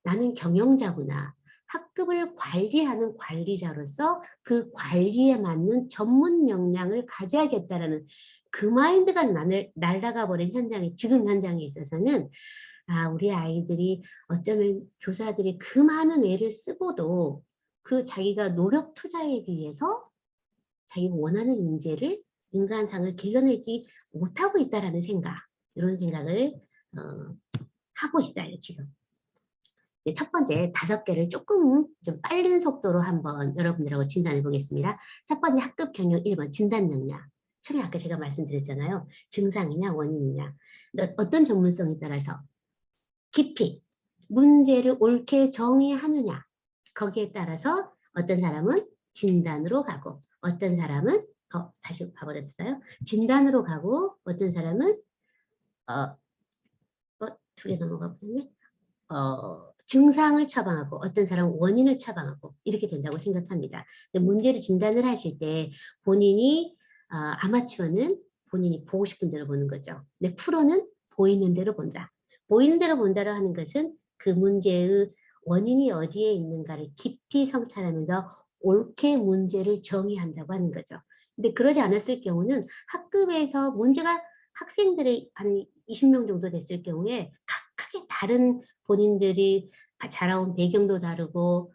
나는 경영자구나. 학급을 관리하는 관리자로서 그 관리에 맞는 전문 역량을 가져야겠다라는 그 마인드가 날아가 버린 현장에 지금 현장에 있어서는 우리 아이들이 어쩌면 교사들이 그 많은 애를 쓰고도 그 자기가 노력 투자에 비해서 자기가 원하는 인재를 인간상을 길러내지 못하고 있다라는 생각, 이런 생각을 하고 있어요, 지금. 첫 번째 5개를 조금 좀 빠른 속도로 한번 여러분들하고 진단해 보겠습니다. 첫 번째 학급 경영 1번 진단 역량. 처음에 아까 제가 말씀드렸잖아요. 증상이냐 원인이냐. 어떤 전문성에 따라서 깊이 문제를 옳게 정의하느냐. 거기에 따라서 어떤 사람은 진단으로 가고 어떤 사람은 다시 봐버렸어요. 진단으로 가고 어떤 사람은 2개 넘어가 버렸네. 증상을 처방하고 어떤 사람은 원인을 처방하고 이렇게 된다고 생각합니다. 문제를 진단을 하실 때 본인이 아마추어는 본인이 보고 싶은 대로 보는 거죠. 근데 프로는 보이는 대로 본다. 보이는 대로 본다고 하는 것은 그 문제의 원인이 어디에 있는가를 깊이 성찰하면서 옳게 문제를 정의한다고 하는 거죠. 근데 그러지 않았을 경우는 학급에서 문제가 학생들의 한 20명 정도 됐을 경우에 각각의 다른 본인들이 자라온 배경도 다르고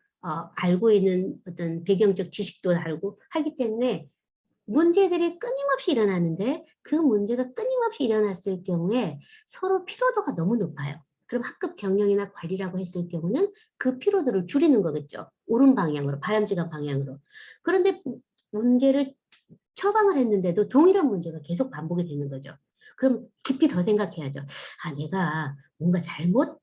알고 있는 어떤 배경적 지식도 다르고 하기 때문에 문제들이 끊임없이 일어나는데 그 문제가 끊임없이 일어났을 경우에 서로 피로도가 너무 높아요. 그럼 학급 경영이나 관리라고 했을 경우는 그 피로도를 줄이는 거겠죠. 옳은 방향으로, 바람직한 방향으로. 그런데 문제를 처방을 했는데도 동일한 문제가 계속 반복이 되는 거죠. 그럼 깊이 더 생각해야죠. 내가 뭔가 잘못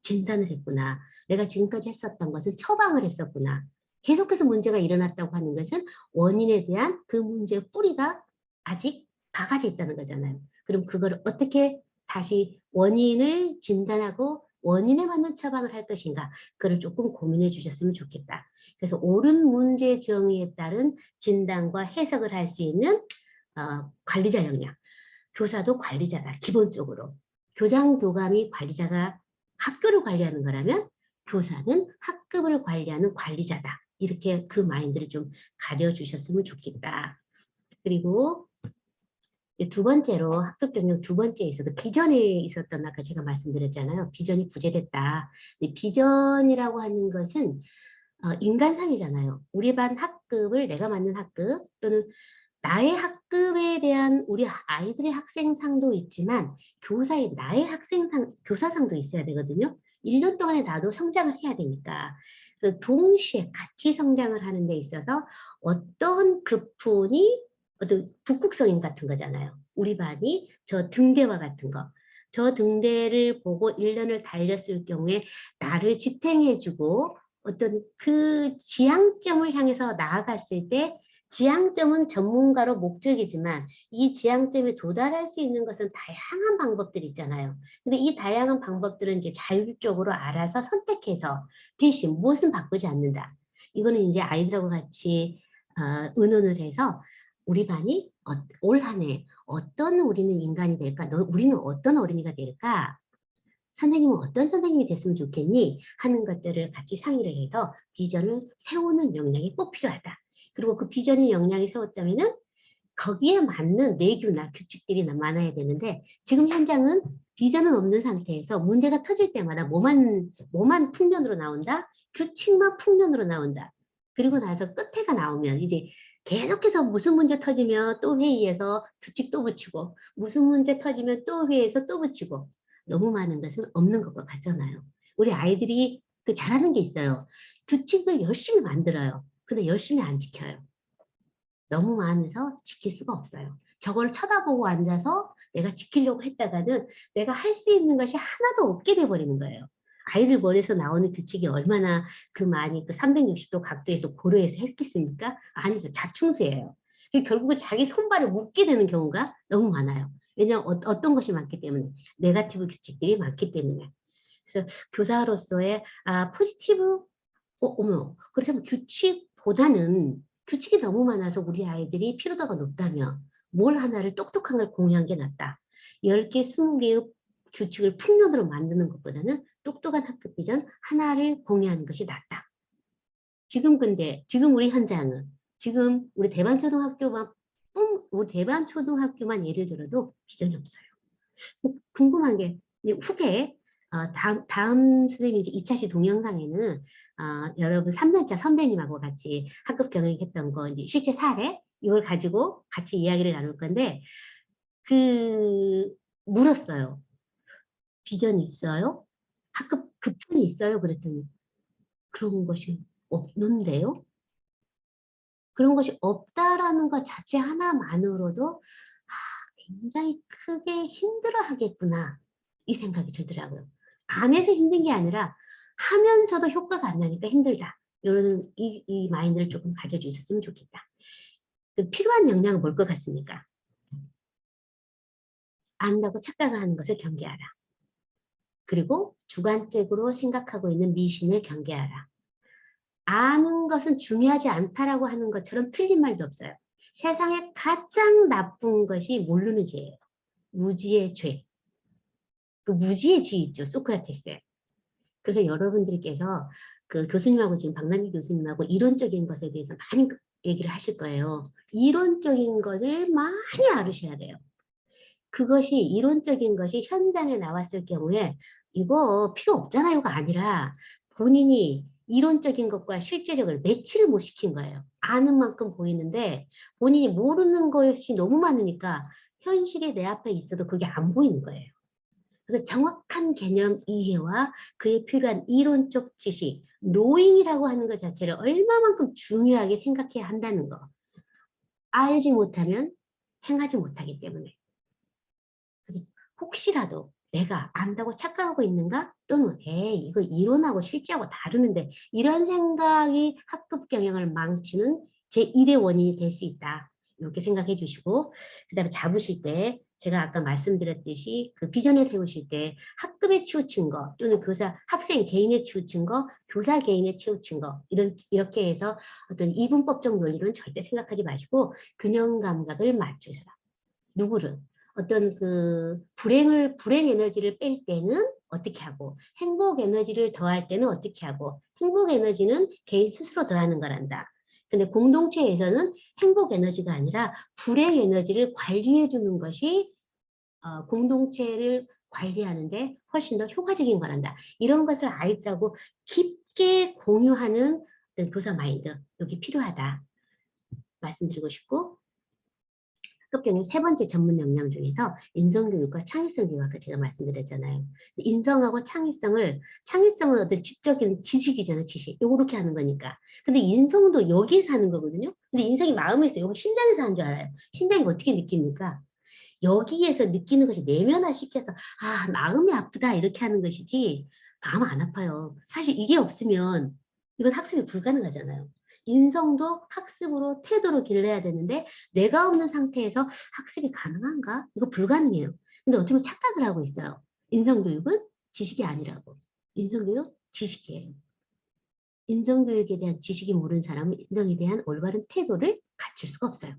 진단을 했구나. 내가 지금까지 했었던 것은 처방을 했었구나. 계속해서 문제가 일어났다고 하는 것은 원인에 대한 그 문제의 뿌리가 아직 박아져 있다는 거잖아요. 그럼 그걸 어떻게 다시 원인을 진단하고 원인에 맞는 처방을 할 것인가, 그걸 조금 고민해 주셨으면 좋겠다. 그래서 옳은 문제 정의에 따른 진단과 해석을 할 수 있는 관리자 역량. 교사도 관리자다, 기본적으로. 교장, 교감이 관리자가 학교를 관리하는 거라면 교사는 학급을 관리하는 관리자다. 이렇게 그 마인드를 좀 가져주셨으면 좋겠다. 그리고 2번째로 학급 경영 2번째에 있어서 비전에 있었던 아까 제가 말씀드렸잖아요. 비전이 부재됐다. 비전이라고 하는 것은 인간상이잖아요. 우리 반 학급을 내가 맡는 학급 또는 나의 학급에 대한 우리 아이들의 학생상도 있지만 교사의 나의 학생상, 교사상도 있어야 되거든요. 1년 동안에 나도 성장을 해야 되니까. 동시에 같이 성장을 하는 데 있어서 어떤 급분이 어떤 북극성인 같은 거잖아요. 우리 반이 저 등대와 같은 거. 저 등대를 보고 1년을 달렸을 경우에 나를 지탱해주고 어떤 그 지향점을 향해서 나아갔을 때 지향점은 전문가로 목적이지만 이 지향점에 도달할 수 있는 것은 다양한 방법들이 있잖아요. 근데 이 다양한 방법들은 이제 자율적으로 알아서 선택해서 대신 무엇은 바꾸지 않는다. 이거는 이제 아이들하고 같이 의논을 해서 우리 반이 올 한 해 어떤 우리는 인간이 될까? 우리는 어떤 어린이가 될까? 선생님은 어떤 선생님이 됐으면 좋겠니? 하는 것들을 같이 상의를 해서 비전을 세우는 역량이 꼭 필요하다. 그리고 그 비전이 역량이 세웠다면은 거기에 맞는 내규나 규칙들이 많아야 되는데 지금 현장은 비전은 없는 상태에서 문제가 터질 때마다 뭐만 풍년으로 나온다? 규칙만 풍년으로 나온다. 그리고 나서 끝에가 나오면 이제 계속해서 무슨 문제 터지면 또 회의에서 규칙 또 붙이고 무슨 문제 터지면 또 회의에서 또 붙이고 너무 많은 것은 없는 것과 같잖아요. 우리 아이들이 그 잘하는 게 있어요. 규칙을 열심히 만들어요. 근데 열심히 안 지켜요. 너무 많아서 지킬 수가 없어요. 저걸 쳐다보고 앉아서 내가 지키려고 했다가는 내가 할 수 있는 것이 하나도 없게 돼버리는 거예요. 아이들 머리에서 나오는 규칙이 얼마나 그 많이 그 360도 각도에서 고려해서 했겠습니까? 아니죠. 자충수예요. 결국은 자기 손발을 묶게 되는 경우가 너무 많아요. 왜냐하면 어떤 것이 많기 때문에 네거티브 규칙들이 많기 때문에. 그래서 교사로서의 포지티브 어머 그래서 규칙보다는 규칙이 너무 많아서 우리 아이들이 피로도가 높다면 뭘 하나를 똑똑한 걸 공유한 게 낫다. 10개, 20개의 규칙을 풍년으로 만드는 것보다는 똑똑한 학급 비전 하나를 공유하는 것이 낫다. 지금 우리 현장은 지금 우리 우리 대반초등학교만 예를 들어도 비전이 없어요. 궁금한 게 후배 다음 선생님이 이제 2차시 동영상에는 여러분 3년차 선배님하고 같이 학급 경영했던 거 이제 실제 사례 이걸 가지고 같이 이야기를 나눌 건데 그 물었어요. 비전이 있어요? 학급 급전이 있어요? 그랬더니 그런 것이 없는데요? 그런 것이 없다라는 것 자체 하나만으로도 굉장히 크게 힘들어 하겠구나 이 생각이 들더라고요. 안 해서 힘든 게 아니라 하면서도 효과가 안 나니까 힘들다. 이런 이 마인드를 조금 가져주셨으면 좋겠다. 필요한 역량은 뭘 것 같습니까? 안다고 착각하는 것을 경계하라. 그리고 주관적으로 생각하고 있는 미신을 경계하라. 아는 것은 중요하지 않다라고 하는 것처럼 틀린 말도 없어요. 세상에 가장 나쁜 것이 모르는 죄예요. 무지의 죄. 그 무지의 지 있죠. 소크라테스. 그래서 여러분들께서 그 교수님하고 지금 박남기 교수님하고 이론적인 것에 대해서 많이 얘기를 하실 거예요. 이론적인 것을 많이 알으셔야 돼요. 그것이 이론적인 것이 현장에 나왔을 경우에 이거 필요 없잖아요가 아니라 본인이 이론적인 것과 실제력을 매치를 못 시킨 거예요. 아는 만큼 보이는데 본인이 모르는 것이 너무 많으니까 현실이 내 앞에 있어도 그게 안 보이는 거예요. 그래서 정확한 개념 이해와 그에 필요한 이론적 지식, 노잉이라고 하는 것 자체를 얼마만큼 중요하게 생각해야 한다는 거. 알지 못하면 행하지 못하기 때문에. 그래서 혹시라도 내가 안다고 착각하고 있는가? 또는 에이 이거 이론하고 실제하고 다르는데 이런 생각이 학급 경영을 망치는 제1의 원인이 될 수 있다. 이렇게 생각해 주시고 그 다음에 잡으실 때 제가 아까 말씀드렸듯이 그 비전을 세우실 때 학급에 치우친 거 또는 교사 학생 개인에 치우친 거 교사 개인에 치우친 거 이렇게 해서 어떤 이분법적 논리는 절대 생각하지 마시고 균형 감각을 맞추셔라. 누구를 어떤 그 불행 에너지를 뺄 때는 어떻게 하고 행복 에너지를 더할 때는 어떻게 하고 행복 에너지는 개인 스스로 더하는 거란다. 근데 공동체에서는 행복 에너지가 아니라 불행 에너지를 관리해 주는 것이 공동체를 관리하는데 훨씬 더 효과적인 거란다. 이런 것을 아이들하고 깊게 공유하는 교사 마인드 여기 필요하다. 말씀드리고 싶고 학급 경영 세 번째 전문 역량 중에서 인성교육과 창의성 교육 아까 제가 말씀드렸잖아요. 인성하고 창의성은 어떤 지적인 지식이잖아요. 지식. 요렇게 하는 거니까. 근데 인성도 여기에서 하는 거거든요. 근데 인성이 마음에 있어요. 여기 심장에서 하는 줄 알아요. 심장이 어떻게 느낍니까? 여기에서 느끼는 것이 내면화 시켜서 마음이 아프다 이렇게 하는 것이지 마음 안 아파요. 사실 이게 없으면 이건 학습이 불가능하잖아요. 인성도 학습으로 태도로 길러야 되는데 뇌가 없는 상태에서 학습이 가능한가? 이거 불가능해요. 근데 어쩌면 착각을 하고 있어요. 인성교육은 지식이 아니라고. 인성교육 지식이에요. 인성교육에 대한 지식이 모르는 사람은 인성에 대한 올바른 태도를 갖출 수가 없어요.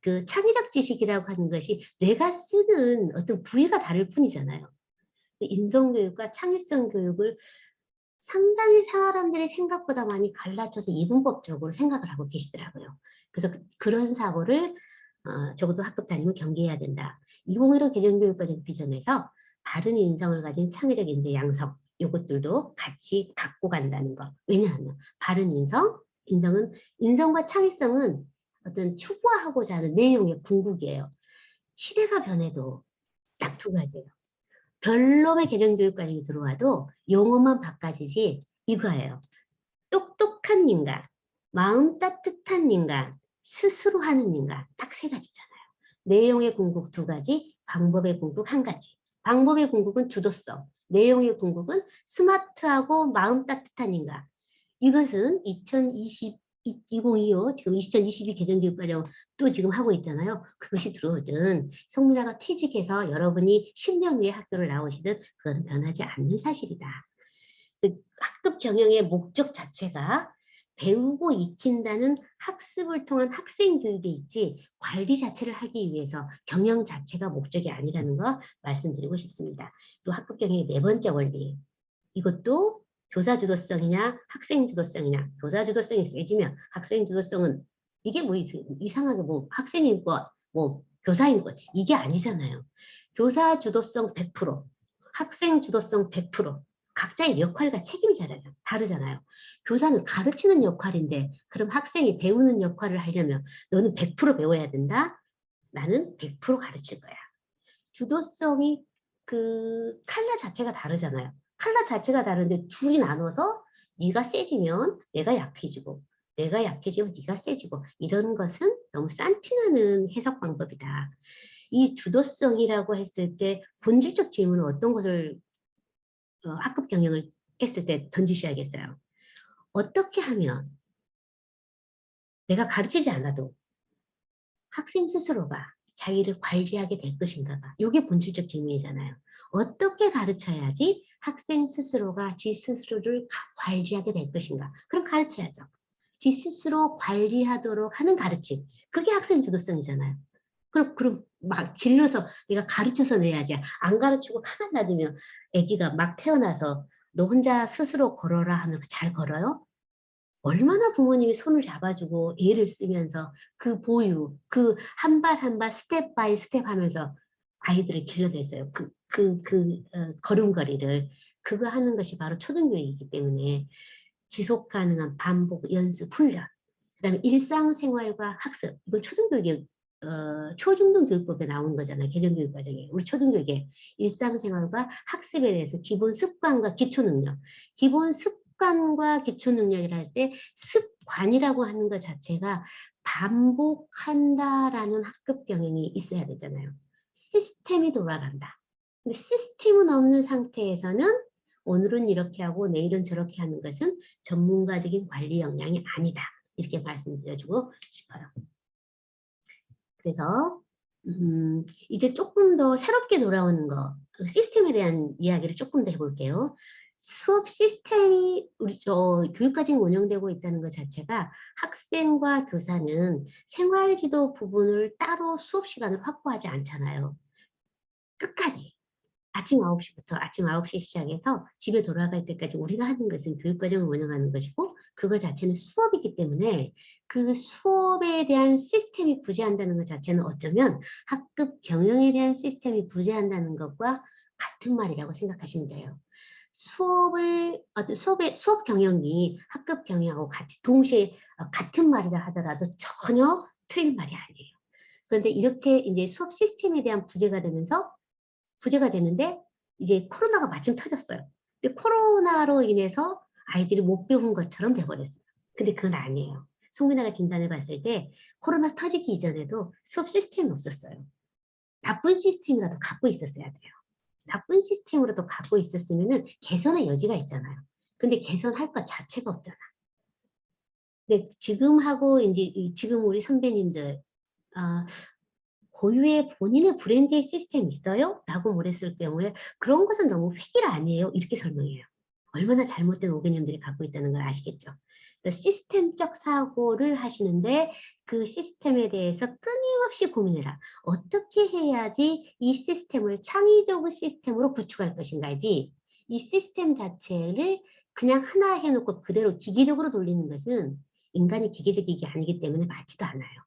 그 창의적 지식이라고 하는 것이 뇌가 쓰는 어떤 부위가 다를 뿐이잖아요. 인성교육과 창의성 교육을 상당히 사람들이 생각보다 많이 갈라쳐서 이분법적으로 생각을 하고 계시더라고요. 그래서 그런 사고를 적어도 학급 다니면 경계해야 된다. 2015 개정교육과정 비전에서 바른 인성을 가진 창의적 인재 양성 요것들도 같이 갖고 간다는 거. 왜냐하면 바른 인성은 인성과 창의성은 어떤 추구하고자 하는 내용의 궁극이에요. 시대가 변해도 딱 두 가지예요. 별놈의 개정교육과정이 들어와도 용어만 바꿔지지 이거예요. 똑똑한 인간, 마음 따뜻한 인간, 스스로 하는 인간 딱 세 가지잖아요. 내용의 궁극 두 가지, 방법의 궁극 한 가지. 방법의 궁극은 주도성, 내용의 궁극은 스마트하고 마음 따뜻한 인간. 이것은 2025 지금 2022 개정교육과정 또 지금 하고 있잖아요. 그것이 들어오든 송민아가 퇴직해서 여러분이 10년 후에 학교를 나오시든 그건 변하지 않는 사실이다. 학급 경영의 목적 자체가 배우고 익힌다는 학습을 통한 학생 교육에 있지 관리 자체를 하기 위해서 경영 자체가 목적이 아니라는 거 말씀드리고 싶습니다. 또 학급 경영의 네 번째 원리 이것도 교사 주도성이냐 학생 주도성이냐 교사 주도성이 세지면 학생 주도성은 이게 뭐 이상하게 뭐 학생이고 뭐 교사이고 이게 아니잖아요. 교사 주도성 100% 학생 주도성 100% 각자의 역할과 책임이 다르잖아요. 교사는 가르치는 역할인데 그럼 학생이 배우는 역할을 하려면 너는 100% 배워야 된다. 나는 100% 가르칠 거야. 주도성이 그 칼라 자체가 다르잖아요. 칼라 자체가 다른데 둘이 나눠서 네가 세지면 내가 약해지고 내가 약해지면 네가 세지고 이런 것은 너무 싼티나는 해석 방법이다. 이 주도성이라고 했을 때 본질적 질문은 어떤 것을 학급 경영을 했을 때 던지셔야겠어요. 어떻게 하면 내가 가르치지 않아도 학생 스스로가 자기를 관리하게 될 것인가가 이게 본질적 질문이잖아요. 어떻게 가르쳐야지 학생 스스로가 지 스스로를 관리하게 될 것인가. 그럼 가르쳐야죠. 지 스스로 관리하도록 하는 가르침. 그게 학생 주도성이잖아요. 그럼 막 길러서 내가 가르쳐서 내야지. 안 가르치고 가만 놔두면 아기가 막 태어나서 너 혼자 스스로 걸어라 하면 잘 걸어요? 얼마나 부모님이 손을 잡아주고 애를 쓰면서 그 보유, 그 한 발 한 발 스텝 바이 스텝 하면서 아이들을 길러냈어요. 걸음걸이를. 그거 하는 것이 바로 초등교육이기 때문에 지속 가능한 반복, 연습, 훈련. 그 다음에 일상생활과 학습. 이건 초등교육의 초중등교육법에 나온 거잖아요. 개정교육과정에. 우리 초등교육에 일상생활과 학습에 대해서 기본 습관과 기초능력. 기본 습관과 기초능력이라 할 때 습관이라고 하는 것 자체가 반복한다라는 학급 경영이 있어야 되잖아요. 시스템이 돌아간다. 근데 시스템은 없는 상태에서는 오늘은 이렇게 하고 내일은 저렇게 하는 것은 전문가적인 관리 역량이 아니다. 이렇게 말씀드려주고 싶어요. 그래서 이제 조금 더 새롭게 돌아오는 거, 그 시스템에 대한 이야기를 조금 더 해볼게요. 수업 시스템이 우리 교육과정이 운영되고 있다는 것 자체가 학생과 교사는 생활지도 부분을 따로 수업 시간을 확보하지 않잖아요. 끝까지. 아침 9시부터 아침 9시 시작해서 집에 돌아갈 때까지 우리가 하는 것은 교육과정을 운영하는 것이고 그거 자체는 수업이기 때문에 그 수업에 대한 시스템이 부재한다는 것 자체는 어쩌면 학급 경영에 대한 시스템이 부재한다는 것과 같은 말이라고 생각하시면 돼요. 수업 경영이 학급 경영하고 같이 동시에 같은 말이라 하더라도 전혀 틀린 말이 아니에요. 그런데 이렇게 이제 수업 시스템에 대한 부재가 되는데 이제 코로나가 마침 터졌어요. 근데 코로나로 인해서 아이들이 못 배운 것처럼 돼버렸어요. 근데 그건 아니에요. 송민아가 진단을 봤을 때 코로나 터지기 이전에도 수업 시스템이 없었어요. 나쁜 시스템이라도 갖고 있었어야 돼요. 나쁜 시스템으로도 갖고 있었으면 개선의 여지가 있잖아요. 근데 개선할 것 자체가 없잖아. 근데 지금 하고 이제 지금 우리 선배님들 고유의 본인의 브랜드의 시스템이 있어요? 라고 물었을 경우에 그런 것은 너무 획일 아니에요? 이렇게 설명해요. 얼마나 잘못된 오개념들이 갖고 있다는 걸 아시겠죠? 그러니까 시스템적 사고를 하시는데 그 시스템에 대해서 끊임없이 고민해라. 어떻게 해야지 이 시스템을 창의적 시스템으로 구축할 것인가지 이 시스템 자체를 그냥 하나 해놓고 그대로 기계적으로 돌리는 것은 인간이 기계적이게 아니기 때문에 맞지도 않아요.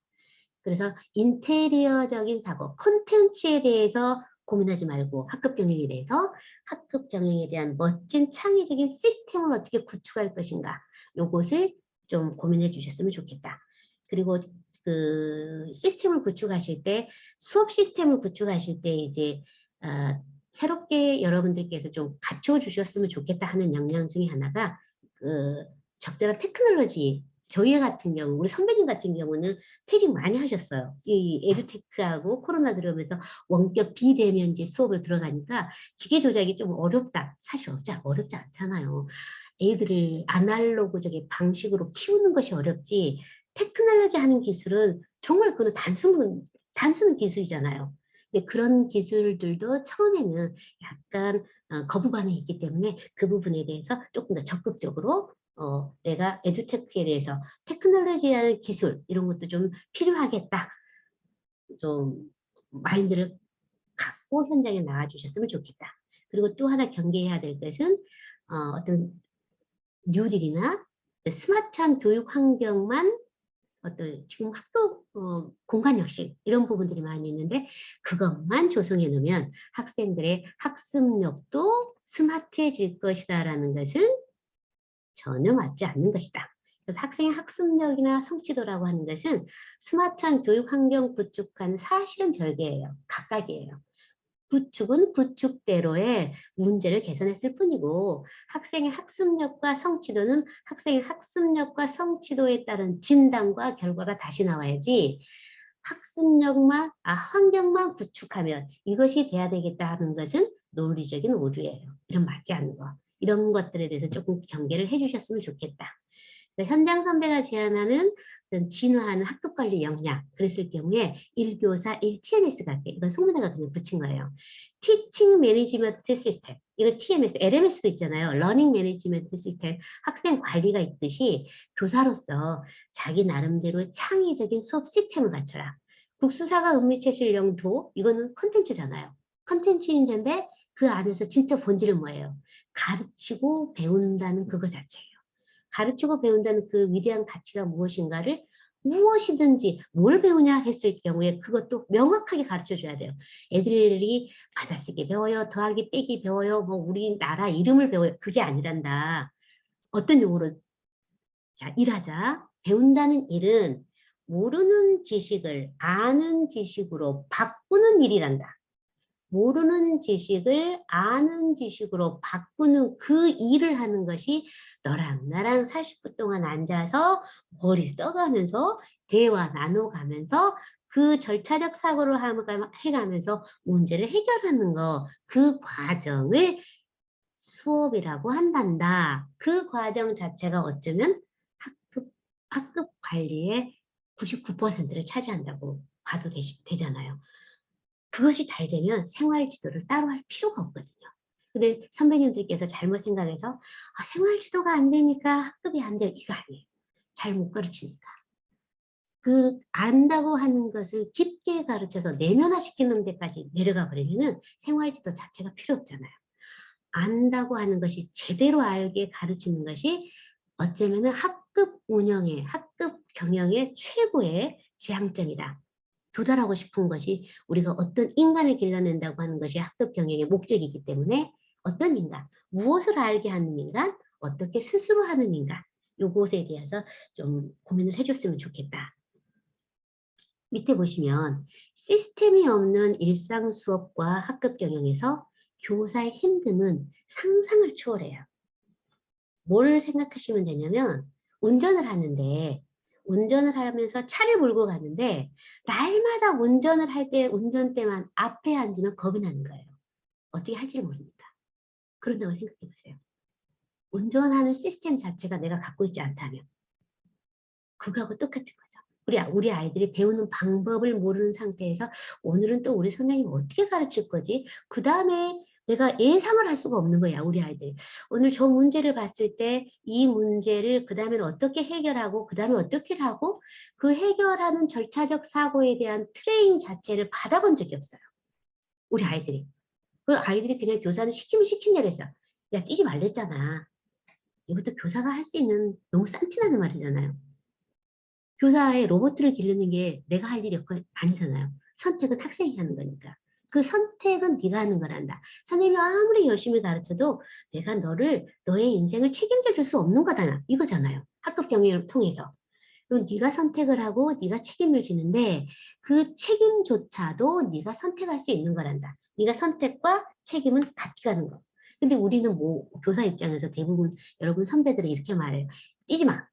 그래서 인테리어적인 사고, 콘텐츠에 대해서 고민하지 말고 학급 경영에 대해서 학급 경영에 대한 멋진 창의적인 시스템을 어떻게 구축할 것인가 요것을 좀 고민해 주셨으면 좋겠다. 그리고 그 시스템을 구축하실 때 수업 시스템을 구축하실 때 이제 새롭게 여러분들께서 좀 갖춰 주셨으면 좋겠다 하는 역량 중에 하나가 그 적절한 테크놀로지. 저희 같은 경우, 우리 선배님 같은 경우는 퇴직 많이 하셨어요. 이 에듀테크하고 코로나 들어오면서 원격 비대면제 수업을 들어가니까 기계 조작이 좀 어렵다. 사실 어렵지 않잖아요. 애들을 아날로그적인 방식으로 키우는 것이 어렵지. 테크놀로지 하는 기술은 정말 그는 단순한 기술이잖아요. 근데 그런 기술들도 처음에는 약간 거부감이 있기 때문에 그 부분에 대해서 조금 더 적극적으로 내가 에듀테크에 대해서 테크놀로지라는 기술 이런 것도 좀 필요하겠다. 좀 마인드를 갖고 현장에 나와주셨으면 좋겠다. 그리고 또 하나 경계해야 될 것은 어떤 뉴딜이나 스마트한 교육 환경만 어떤 지금 학교 공간혁신 이런 부분들이 많이 있는데 그것만 조성해 놓으면 학생들의 학습력도 스마트해질 것이다라는 것은 전혀 맞지 않는 것이다. 그래서 학생의 학습력이나 성취도라고 하는 것은 스마트한 교육 환경 구축과는 사실은 별개예요. 각각이에요. 구축은 구축대로의 문제를 개선했을 뿐이고 학생의 학습력과 성취도는 학생의 학습력과 성취도에 따른 진단과 결과가 다시 나와야지 환경만 구축하면 이것이 돼야 되겠다 하는 것은 논리적인 오류예요. 이런 맞지 않는 거. 이런 것들에 대해서 조금 경계를 해주셨으면 좋겠다. 현장 선배가 제안하는 진화하는 학급관리 역량 그랬을 경우에 1교사 1TMS 같게 이건 송문회가 그냥 붙인 거예요. 티칭 매니지먼트 시스템 이걸 TMS, LMS도 있잖아요. 러닝 매니지먼트 시스템 학생 관리가 있듯이 교사로서 자기 나름대로 창의적인 수업 시스템을 갖춰라. 국수사가 음미체실 영도 이거는 컨텐츠잖아요. 컨텐츠인데 그 안에서 진짜 본질은 뭐예요? 가르치고 배운다는 그거 자체예요. 가르치고 배운다는 그 위대한 가치가 무엇인가를 무엇이든지 뭘 배우냐 했을 경우에 그것도 명확하게 가르쳐 줘야 돼요. 애들이 받아쓰기 배워요. 더하기 빼기 배워요. 뭐 우리나라 이름을 배워요. 그게 아니란다. 어떤 용어로 자, 일하자. 배운다는 일은 모르는 지식을 아는 지식으로 바꾸는 일이란다. 모르는 지식을 아는 지식으로 바꾸는 그 일을 하는 것이 너랑 나랑 40분 동안 앉아서 머리 써가면서 대화 나눠가면서 그 절차적 사고를 해가면서 문제를 해결하는 거, 그 과정을 수업이라고 한단다. 그 과정 자체가 어쩌면 학급 관리의 99%를 차지한다고 봐도 되잖아요. 그것이 잘 되면 생활 지도를 따로 할 필요가 없거든요. 근데 선배님들께서 잘못 생각해서 생활 지도가 안 되니까 학급이 안 돼요. 이거 아니에요. 잘 못 가르치니까. 그 안다고 하는 것을 깊게 가르쳐서 내면화시키는 데까지 내려가 버리면은 생활 지도 자체가 필요 없잖아요. 안다고 하는 것이 제대로 알게 가르치는 것이 어쩌면은 학급 운영의 학급 경영의 최고의 지향점이다. 도달하고 싶은 것이 우리가 어떤 인간을 길러낸다고 하는 것이 학급 경영의 목적이기 때문에 어떤 인간, 무엇을 알게 하는 인간, 어떻게 스스로 하는 인간 요것에 대해서 좀 고민을 해줬으면 좋겠다. 밑에 보시면 시스템이 없는 일상 수업과 학급 경영에서 교사의 힘듦은 상상을 초월해요. 뭘 생각하시면 되냐면 운전을 하면서 차를 몰고 가는데 날마다 운전을 할 때 운전대만 앞에 앉으면 겁이 나는 거예요. 어떻게 할지 모르니까. 그런다고 생각해 보세요. 운전하는 시스템 자체가 내가 갖고 있지 않다면 그거하고 똑같은 거죠. 우리 아이들이 배우는 방법을 모르는 상태에서 오늘은 또 우리 선생님이 어떻게 가르칠 거지? 그 다음에 내가 예상을 할 수가 없는 거야, 우리 아이들이. 오늘 저 문제를 봤을 때 이 문제를 그 다음에는 어떻게 해결하고 그 다음에 어떻게 하고 그 해결하는 절차적 사고에 대한 트레이닝 자체를 받아본 적이 없어요. 우리 아이들이. 그 아이들이 그냥 교사는 시키면 시킨 대로 했어. 야, 뛰지 말랬잖아. 이것도 교사가 할 수 있는 너무 싼티나는 말이잖아요. 교사의 로봇을 기르는 게 내가 할 일이 아니잖아요. 선택은 학생이 하는 거니까. 그 선택은 네가 하는 거란다. 선생님이 아무리 열심히 가르쳐도 내가 너의 인생을 책임져 줄 수 없는 거다. 이거잖아요. 학급 경영을 통해서. 그럼 네가 선택을 하고 네가 책임을 지는데 그 책임조차도 네가 선택할 수 있는 거란다. 네가 선택과 책임은 같이 가는 거. 근데 우리는 뭐 교사 입장에서 대부분 여러분 선배들이 이렇게 말해요. 뛰지 마.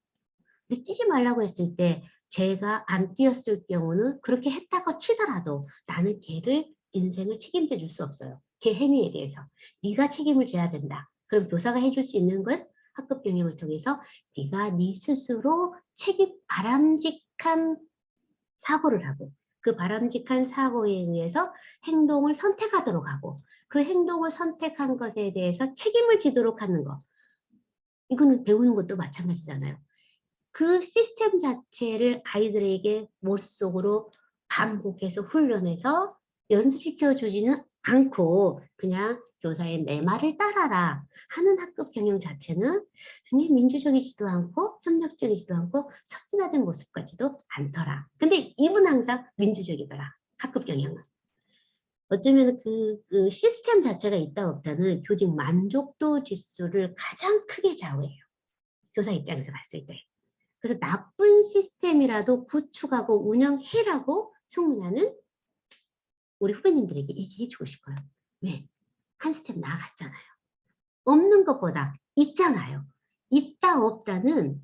근데 뛰지 말라고 했을 때 제가 안 뛰었을 경우는 그렇게 했다고 치더라도 나는 걔를 인생을 책임져 줄 수 없어요. 걔 행위에 대해서. 네가 책임을 져야 된다. 그럼 교사가 해줄 수 있는 건 학급 경영을 통해서 네가 네 스스로 바람직한 사고를 하고 그 바람직한 사고에 의해서 행동을 선택하도록 하고 그 행동을 선택한 것에 대해서 책임을 지도록 하는 거. 이거는 배우는 것도 마찬가지잖아요. 그 시스템 자체를 아이들에게 머릿속으로 반복해서 훈련해서 연습시켜 주지는 않고 그냥 교사의 내 말을 따라라 하는 학급 경영 자체는 굉장히 민주적이지도 않고 협력적이지도 않고 선진화된 모습 같지도 않더라. 근데 이분 항상 민주적이더라. 학급 경영은. 어쩌면 그 시스템 자체가 있다 없다는 교직 만족도 지수를 가장 크게 좌우해요. 교사 입장에서 봤을 때. 그래서 나쁜 시스템이라도 구축하고 운영해라고 송문하는 우리 후배님들에게 얘기해주고 싶어요. 왜? 한 스텝 나아갔잖아요. 없는 것보다 있잖아요. 있다 없다는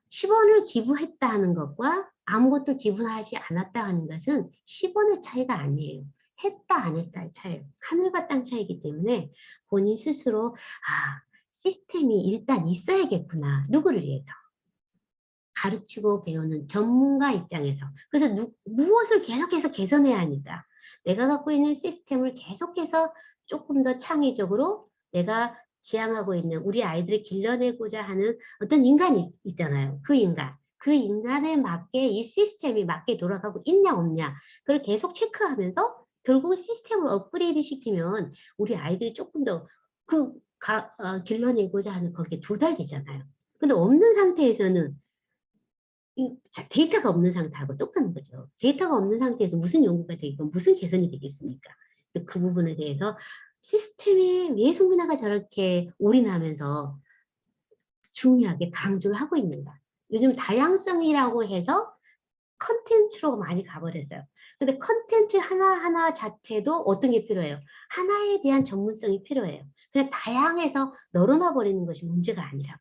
10원을 기부했다 하는 것과 아무것도 기부하지 않았다 하는 것은 10원의 차이가 아니에요. 했다 안 했다의 차이예요. 하늘과 땅 차이기 때문에 본인 스스로 시스템이 일단 있어야겠구나. 누구를 위해서? 가르치고 배우는 전문가 입장에서. 그래서 무엇을 계속해서 개선해야 하니까. 내가 갖고 있는 시스템을 계속해서 조금 더 창의적으로 내가 지향하고 있는 우리 아이들을 길러내고자 하는 어떤 인간이 있잖아요. 그 인간. 그 인간에 맞게 이 시스템이 맞게 돌아가고 있냐 없냐. 그걸 계속 체크하면서 결국 시스템을 업그레이드 시키면 우리 아이들이 조금 더 길러내고자 하는 거기에 도달되잖아요. 근데 없는 상태에서는 데이터가 없는 상태하고 똑같은 거죠. 데이터가 없는 상태에서 무슨 연구가 되고 무슨 개선이 되겠습니까? 그 부분에 대해서 시스템에 왜 송민아가 저렇게 올인하면서 중요하게 강조를 하고 있는가. 요즘 다양성이라고 해서 컨텐츠로 많이 가버렸어요. 근데 컨텐츠 하나하나 자체도 어떤 게 필요해요? 하나에 대한 전문성이 필요해요. 그냥 다양해서 널어놔 버리는 것이 문제가 아니라.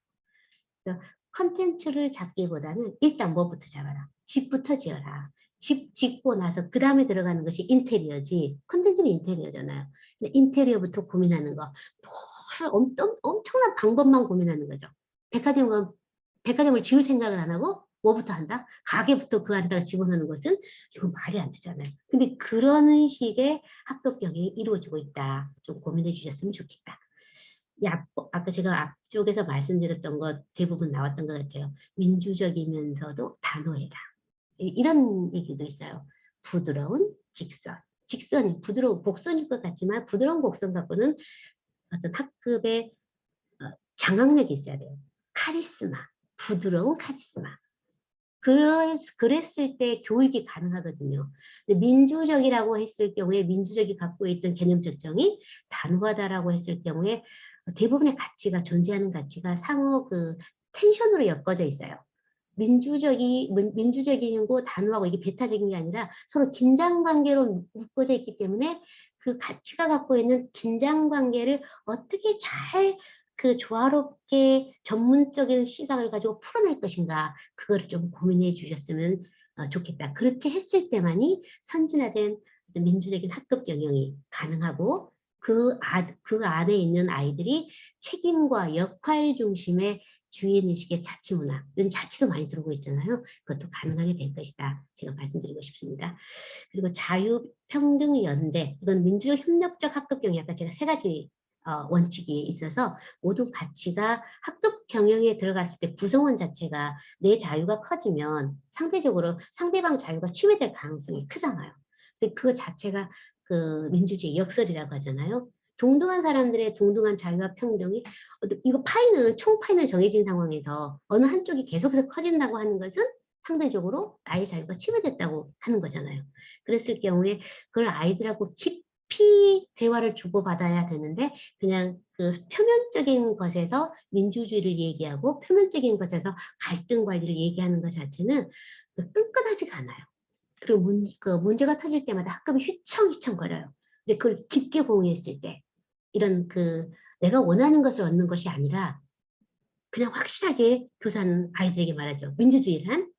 컨텐츠를 잡기보다는 일단 뭐부터 잡아라. 집부터 지어라. 집 짓고 나서 그 다음에 들어가는 것이 인테리어지. 컨텐츠는 인테리어잖아요. 근데 인테리어부터 고민하는 거. 엄청난 방법만 고민하는 거죠. 백화점을 지을 생각을 안 하고 뭐부터 한다? 가게부터 그 안에다가 집어넣는 것은 이건 말이 안 되잖아요. 근데 그런 식의 학급 경영이 이루어지고 있다. 좀 고민해 주셨으면 좋겠다. 아까 제가 앞쪽에서 말씀드렸던 것 대부분 나왔던 것 같아요. 민주적이면서도 단호해라. 이런 얘기도 있어요. 부드러운 직선. 직선이 부드러운 곡선일 것 같지만 부드러운 곡선 갖고는 어떤 학급의 장악력이 있어야 돼요. 카리스마. 부드러운 카리스마. 그랬을 때 교육이 가능하거든요. 근데 민주적이라고 했을 경우에 민주적이 갖고 있던 개념적 정의, 단호하다라고 했을 경우에 대부분의 가치가 존재하는 가치가 상호 텐션으로 엮어져 있어요. 민주적이고 단호하고 이게 배타적인 게 아니라 서로 긴장 관계로 묶어져 있기 때문에 그 가치가 갖고 있는 긴장 관계를 어떻게 잘 조화롭게 전문적인 시각을 가지고 풀어낼 것인가 그거를 좀 고민해 주셨으면 좋겠다. 그렇게 했을 때만이 선진화된 민주적인 학급 경영이 가능하고 그 안에 있는 아이들이 책임과 역할 중심의 주인의식의 자치문화, 요즘 자치도 많이 들어오고 있잖아요. 그것도 가능하게 될 것이다. 제가 말씀드리고 싶습니다. 그리고 자유평등연대, 이건 민주적 협력적 학급 경영, 아까 제가 세 가지 원칙이 있어서 모든 가치가 학급 경영에 들어갔을 때 구성원 자체가 내 자유가 커지면 상대적으로 상대방 자유가 침해될 가능성이 크잖아요. 근데 그 자체가 민주주의 역설이라고 하잖아요. 동등한 사람들의 동등한 자유와 평등이 이거 파이는 총 파이는 정해진 상황에서 어느 한쪽이 계속해서 커진다고 하는 것은 상대적으로 나의 자유가 침해됐다고 하는 거잖아요. 그랬을 경우에 그걸 아이들하고 깊이 대화를 주고받아야 되는데 그냥 그 표면적인 것에서 민주주의를 얘기하고 표면적인 것에서 갈등 관리를 얘기하는 것 자체는 끈끈하지가 않아요. 그리고 문제가 터질 때마다 학급이 휘청휘청거려요. 근데 그걸 깊게 공유했을 때 이런 내가 원하는 것을 얻는 것이 아니라 그냥 확실하게 교사는 아이들에게 말하죠. 민주주의란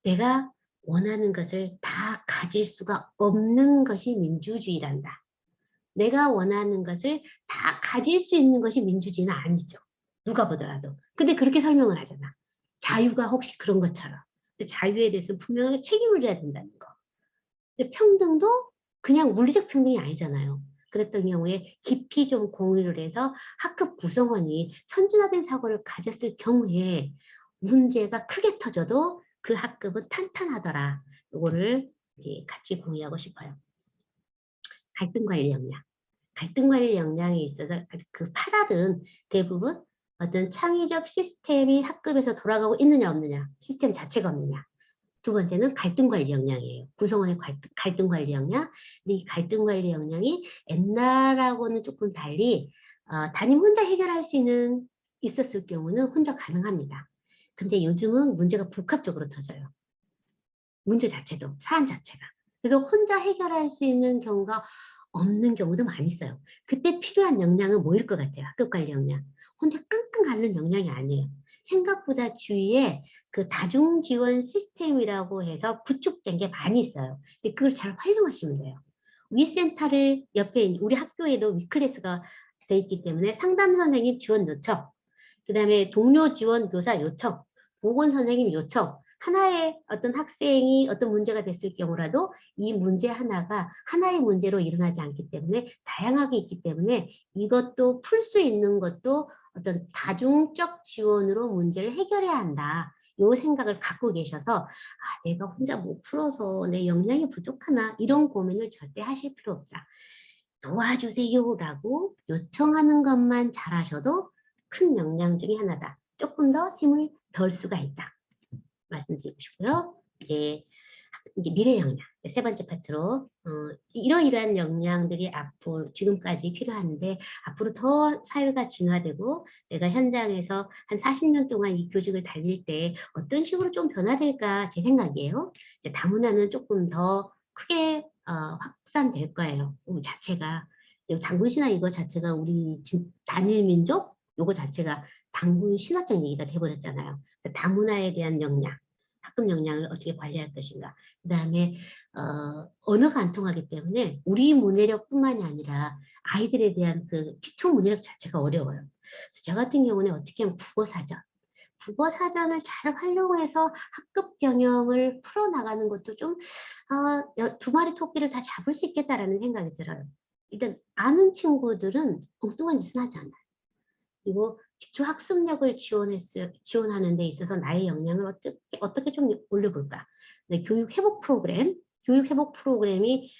내가 원하는 것을 다 가질 수가 없는 것이 민주주의란다. 내가 원하는 것을 다 가질 수 있는 것이 민주주의는 아니죠. 누가 보더라도. 근데 그렇게 설명을 하잖아. 자유가 혹시 그런 것처럼. 자유에 대해서 분명하게 책임을 져야 된다는 거. 근데 평등도 그냥 물리적 평등이 아니잖아요. 그랬던 경우에 깊이 좀 공유를 해서 학급 구성원이 선진화된 사고를 가졌을 경우에 문제가 크게 터져도 그 학급은 탄탄하더라. 이거를 이제 같이 공유하고 싶어요. 갈등 관리 역량. 갈등 관리 역량에 있어서 그 8R은 대부분 어떤 창의적 시스템이 학급에서 돌아가고 있느냐 없느냐, 시스템 자체가 없느냐. 두 번째는 갈등 관리 역량이에요. 구성원의 갈등 관리 역량. 근데 이 갈등 관리 역량이 옛날하고는 조금 달리 담임 혼자 해결할 수 있었을 경우는 혼자 가능합니다. 근데 요즘은 문제가 복합적으로 터져요. 문제 자체도, 사안 자체가. 그래서 혼자 해결할 수 있는 경우가 없는 경우도 많이 있어요. 그때 필요한 역량은 뭐일 것 같아요? 학급 관리 역량. 혼자 끙끙 앓는 역량이 아니에요. 생각보다 주위에 그 다중 지원 시스템이라고 해서 구축된 게 많이 있어요. 근데 그걸 잘 활용하시면 돼요. 위센터를 옆에 우리 학교에도 위클래스가 돼 있기 때문에 상담 선생님 지원 요청, 그 다음에 동료 지원 교사 요청, 보건 선생님 요청, 하나의 어떤 학생이 어떤 문제가 됐을 경우라도 이 문제 하나가 하나의 문제로 일어나지 않기 때문에 다양하게 있기 때문에 이것도 풀 수 있는 것도 어떤 다중적 지원으로 문제를 해결해야 한다. 요 생각을 갖고 계셔서 내가 혼자 못 풀어서 내 역량이 부족하나 이런 고민을 절대 하실 필요 없다. 도와주세요라고 요청하는 것만 잘하셔도 큰 역량 중에 하나다. 조금 더 힘을 덜 수가 있다. 말씀드리고 싶고요. 이제 미래 역량, 세 번째 파트로 이러이러한 역량들이 앞으로 지금까지 필요한데 앞으로 더 사회가 진화되고 내가 현장에서 한 40년 동안 이 교직을 달릴 때 어떤 식으로 좀 변화될까 제 생각이에요. 이제 다문화는 조금 더 크게 확산될 거예요. 자체가 당군 신화 이거 자체가 우리 단일 민족 요거 자체가 당군 신화적 얘기가 돼버렸잖아요. 다문화에 대한 역량, 학급 역량을 어떻게 관리할 것인가. 그 다음에 언어가 안 통하기 때문에 우리 문해력뿐만이 아니라 아이들에 대한 그 기초 문해력 자체가 어려워요. 그래서 저 같은 경우는 어떻게 하면 국어사전을 잘 활용해서 학급 경영을 풀어나가는 것도 좀 두 마리 토끼를 다 잡을 수 있겠다라는 생각이 들어요. 일단 아는 친구들은 엉뚱한 짓은 하지 않아요. 그리고 기초학습력을 지원하는 데 있어서 나의 역량을 어떻게 좀 올려볼까. 네, 교육회복 프로그램이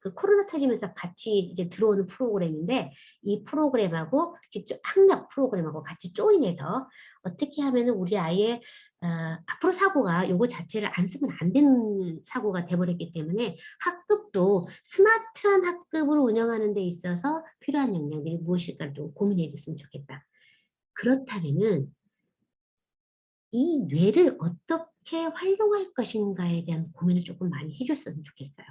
그 코로나 터지면서 같이 이제 들어오는 프로그램인데 이 프로그램하고 기초 학력 프로그램하고 같이 조인해서 어떻게 하면 우리 아이의 앞으로 사고가 요거 자체를 안 쓰면 안 되는 사고가 돼버렸기 때문에 학급도 스마트한 학급을 운영하는 데 있어서 필요한 역량들이 무엇일까를 좀 고민해 줬으면 좋겠다. 그렇다면은 이 뇌를 어떻게 활용할 것인가에 대한 고민을 조금 많이 해줬으면 좋겠어요.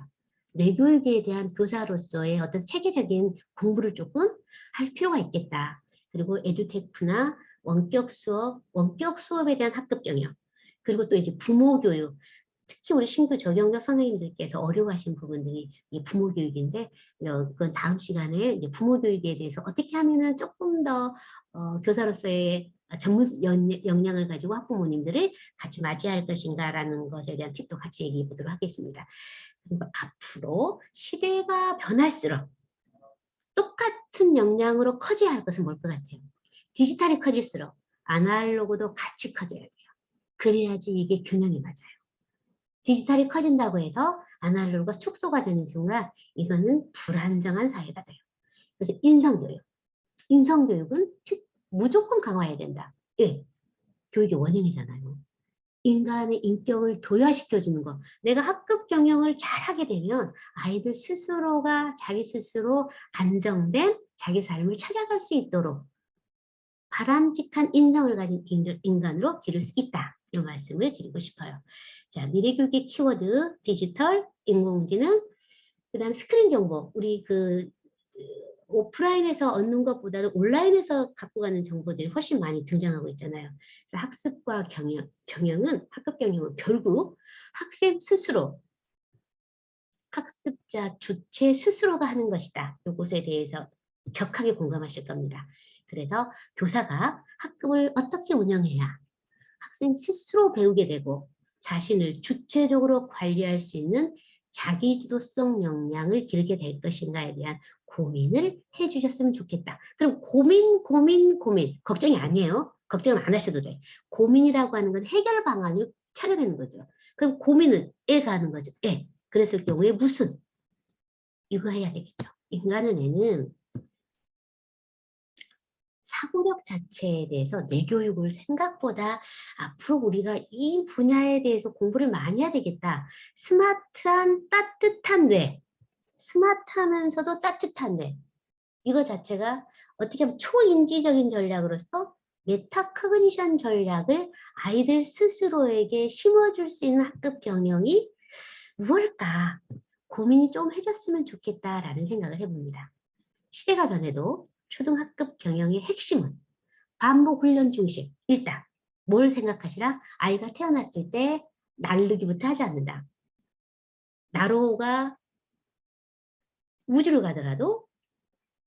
뇌교육에 대한 교사로서의 어떤 체계적인 공부를 조금 할 필요가 있겠다. 그리고 에듀테크나 원격 수업에 대한 학급 경영, 그리고 또 이제 부모 교육, 특히 우리 신규 적용자 선생님들께서 어려워하신 부분들이 이 부모 교육인데, 그건 다음 시간에 이제 부모 교육에 대해서 어떻게 하면은 조금 더 교사로서의 전문 역량을 가지고 학부모님들을 같이 맞이할 것인가라는 것에 대한 팁도 같이 얘기해 보도록 하겠습니다. 그리고 앞으로 시대가 변할수록 똑같은 역량으로 커져야 할 것은 뭘 것 같아요? 디지털이 커질수록 아날로그도 같이 커져야 돼요. 그래야지 이게 균형이 맞아요. 디지털이 커진다고 해서 아날로그가 축소가 되는 순간 이거는 불안정한 사회가 돼요. 그래서 인성교육. 인성교육은 무조건 강화해야 된다. 예, 교육의 원형이잖아요. 인간의 인격을 도야시켜주는 거. 내가 학급 경영을 잘하게 되면 아이들 스스로가 자기 스스로 안정된 자기 삶을 찾아갈 수 있도록 바람직한 인성을 가진 인간으로 기를 수 있다. 이 말씀을 드리고 싶어요. 자, 미래교육의 키워드, 디지털, 인공지능, 그 다음 스크린 정보. 우리 오프라인에서 얻는 것보다도 온라인에서 갖고 가는 정보들이 훨씬 많이 등장하고 있잖아요. 그래서 학습과 경영은, 학급 경영은 결국 학생 스스로, 학습자 주체 스스로가 하는 것이다. 이것에 대해서 격하게 공감하실 겁니다. 그래서 교사가 학급을 어떻게 운영해야 학생 스스로 배우게 되고 자신을 주체적으로 관리할 수 있는 자기주도성 역량을 기르게 될 것인가에 대한 고민을 해주셨으면 좋겠다. 그럼 고민. 걱정이 아니에요. 걱정은 안 하셔도 돼. 고민이라고 하는 건 해결 방안을 찾아내는 거죠. 그럼 고민은 애가 하는 거죠. 애. 그랬을 경우에 무슨? 이거 해야 되겠죠. 인간은 애는 사고력 자체에 대해서 뇌교육을 생각보다 앞으로 우리가 이 분야에 대해서 공부를 많이 해야 되겠다. 스마트한 따뜻한 뇌, 스마트하면서도 따뜻한 뇌. 이거 자체가 어떻게 하면 초인지적인 전략으로서 메타커그니션 전략을 아이들 스스로에게 심어줄 수 있는 학급 경영이 무엇일까 고민이 좀 해줬으면 좋겠다라는 생각을 해봅니다. 시대가 변해도 초등학급 경영의 핵심은 반복 훈련 중심. 일단 뭘 생각하시라? 아이가 태어났을 때 날르기부터 하지 않는다. 나로가 우주를 가더라도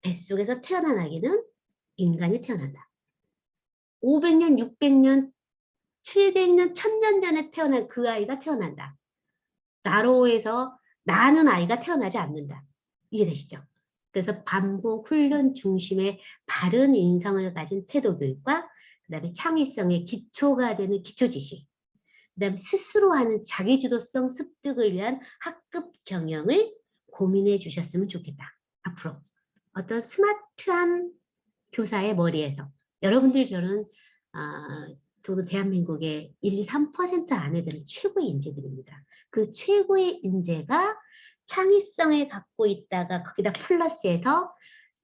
뱃속에서 태어난 아기는 인간이 태어난다. 500년, 600년, 700년, 1000년 전에 태어난 그 아이가 태어난다. 나로에서 나는 아이가 태어나지 않는다. 이해되시죠? 그래서 반복 훈련 중심의 바른 인성을 가진 태도 교육과 그다음에 창의성의 기초가 되는 기초 지식, 그다음에 스스로 하는 자기주도성 습득을 위한 학급 경영을 고민해 주셨으면 좋겠다. 앞으로 어떤 스마트한 교사의 머리에서 여러분들 저는 저도 대한민국의 1, 2, 3% 안에 드는 최고의 인재들입니다. 그 최고의 인재가 창의성을 갖고 있다가 거기다 플러스해서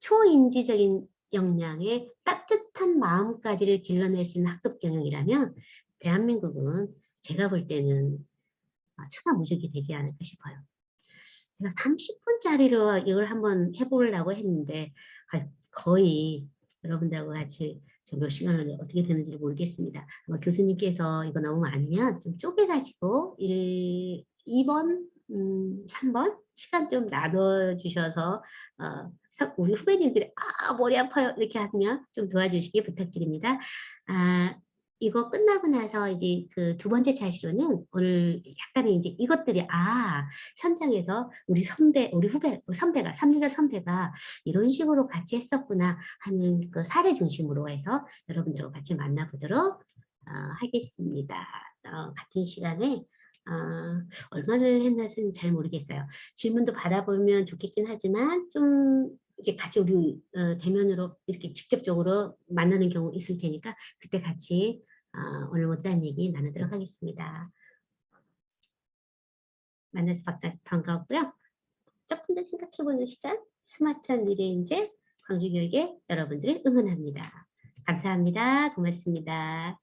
초인지적인 역량의 따뜻한 마음까지를 길러낼 수 있는 학급 경영이라면 대한민국은 제가 볼 때는 천하무적이 되지 않을까 싶어요. 제가 30분짜리로 이걸 한번 해보려고 했는데 거의 여러분들하고 같이 몇 시간을 어떻게 되는지 모르겠습니다. 아마 교수님께서 이거 너무 많으면 좀 쪼개가지고 2번, 3번 시간 좀 나눠주셔서 우리 후배님들이 머리 아파요 이렇게 하면 좀 도와주시기 부탁드립니다. 이거 끝나고 나서 이제 그 두 번째 차시로는 오늘 약간의 이제 이것들이 현장에서 우리 선배가 3주자 선배가 이런 식으로 같이 했었구나 하는 그 사례 중심으로 해서 여러분들과 같이 만나보도록 하겠습니다. 같은 시간에 얼마를 했는지는 잘 모르겠어요. 질문도 받아보면 좋겠긴 하지만 좀 이렇게 같이 우리 대면으로 이렇게 직접적으로 만나는 경우 있을 테니까 그때 같이 오늘 못한 얘기 나누도록 하겠습니다. 만나서 반가웠고요. 조금 더 생각해보는 시간, 스마트한 미래 인재 광주교육에 여러분들을 응원합니다. 감사합니다. 고맙습니다.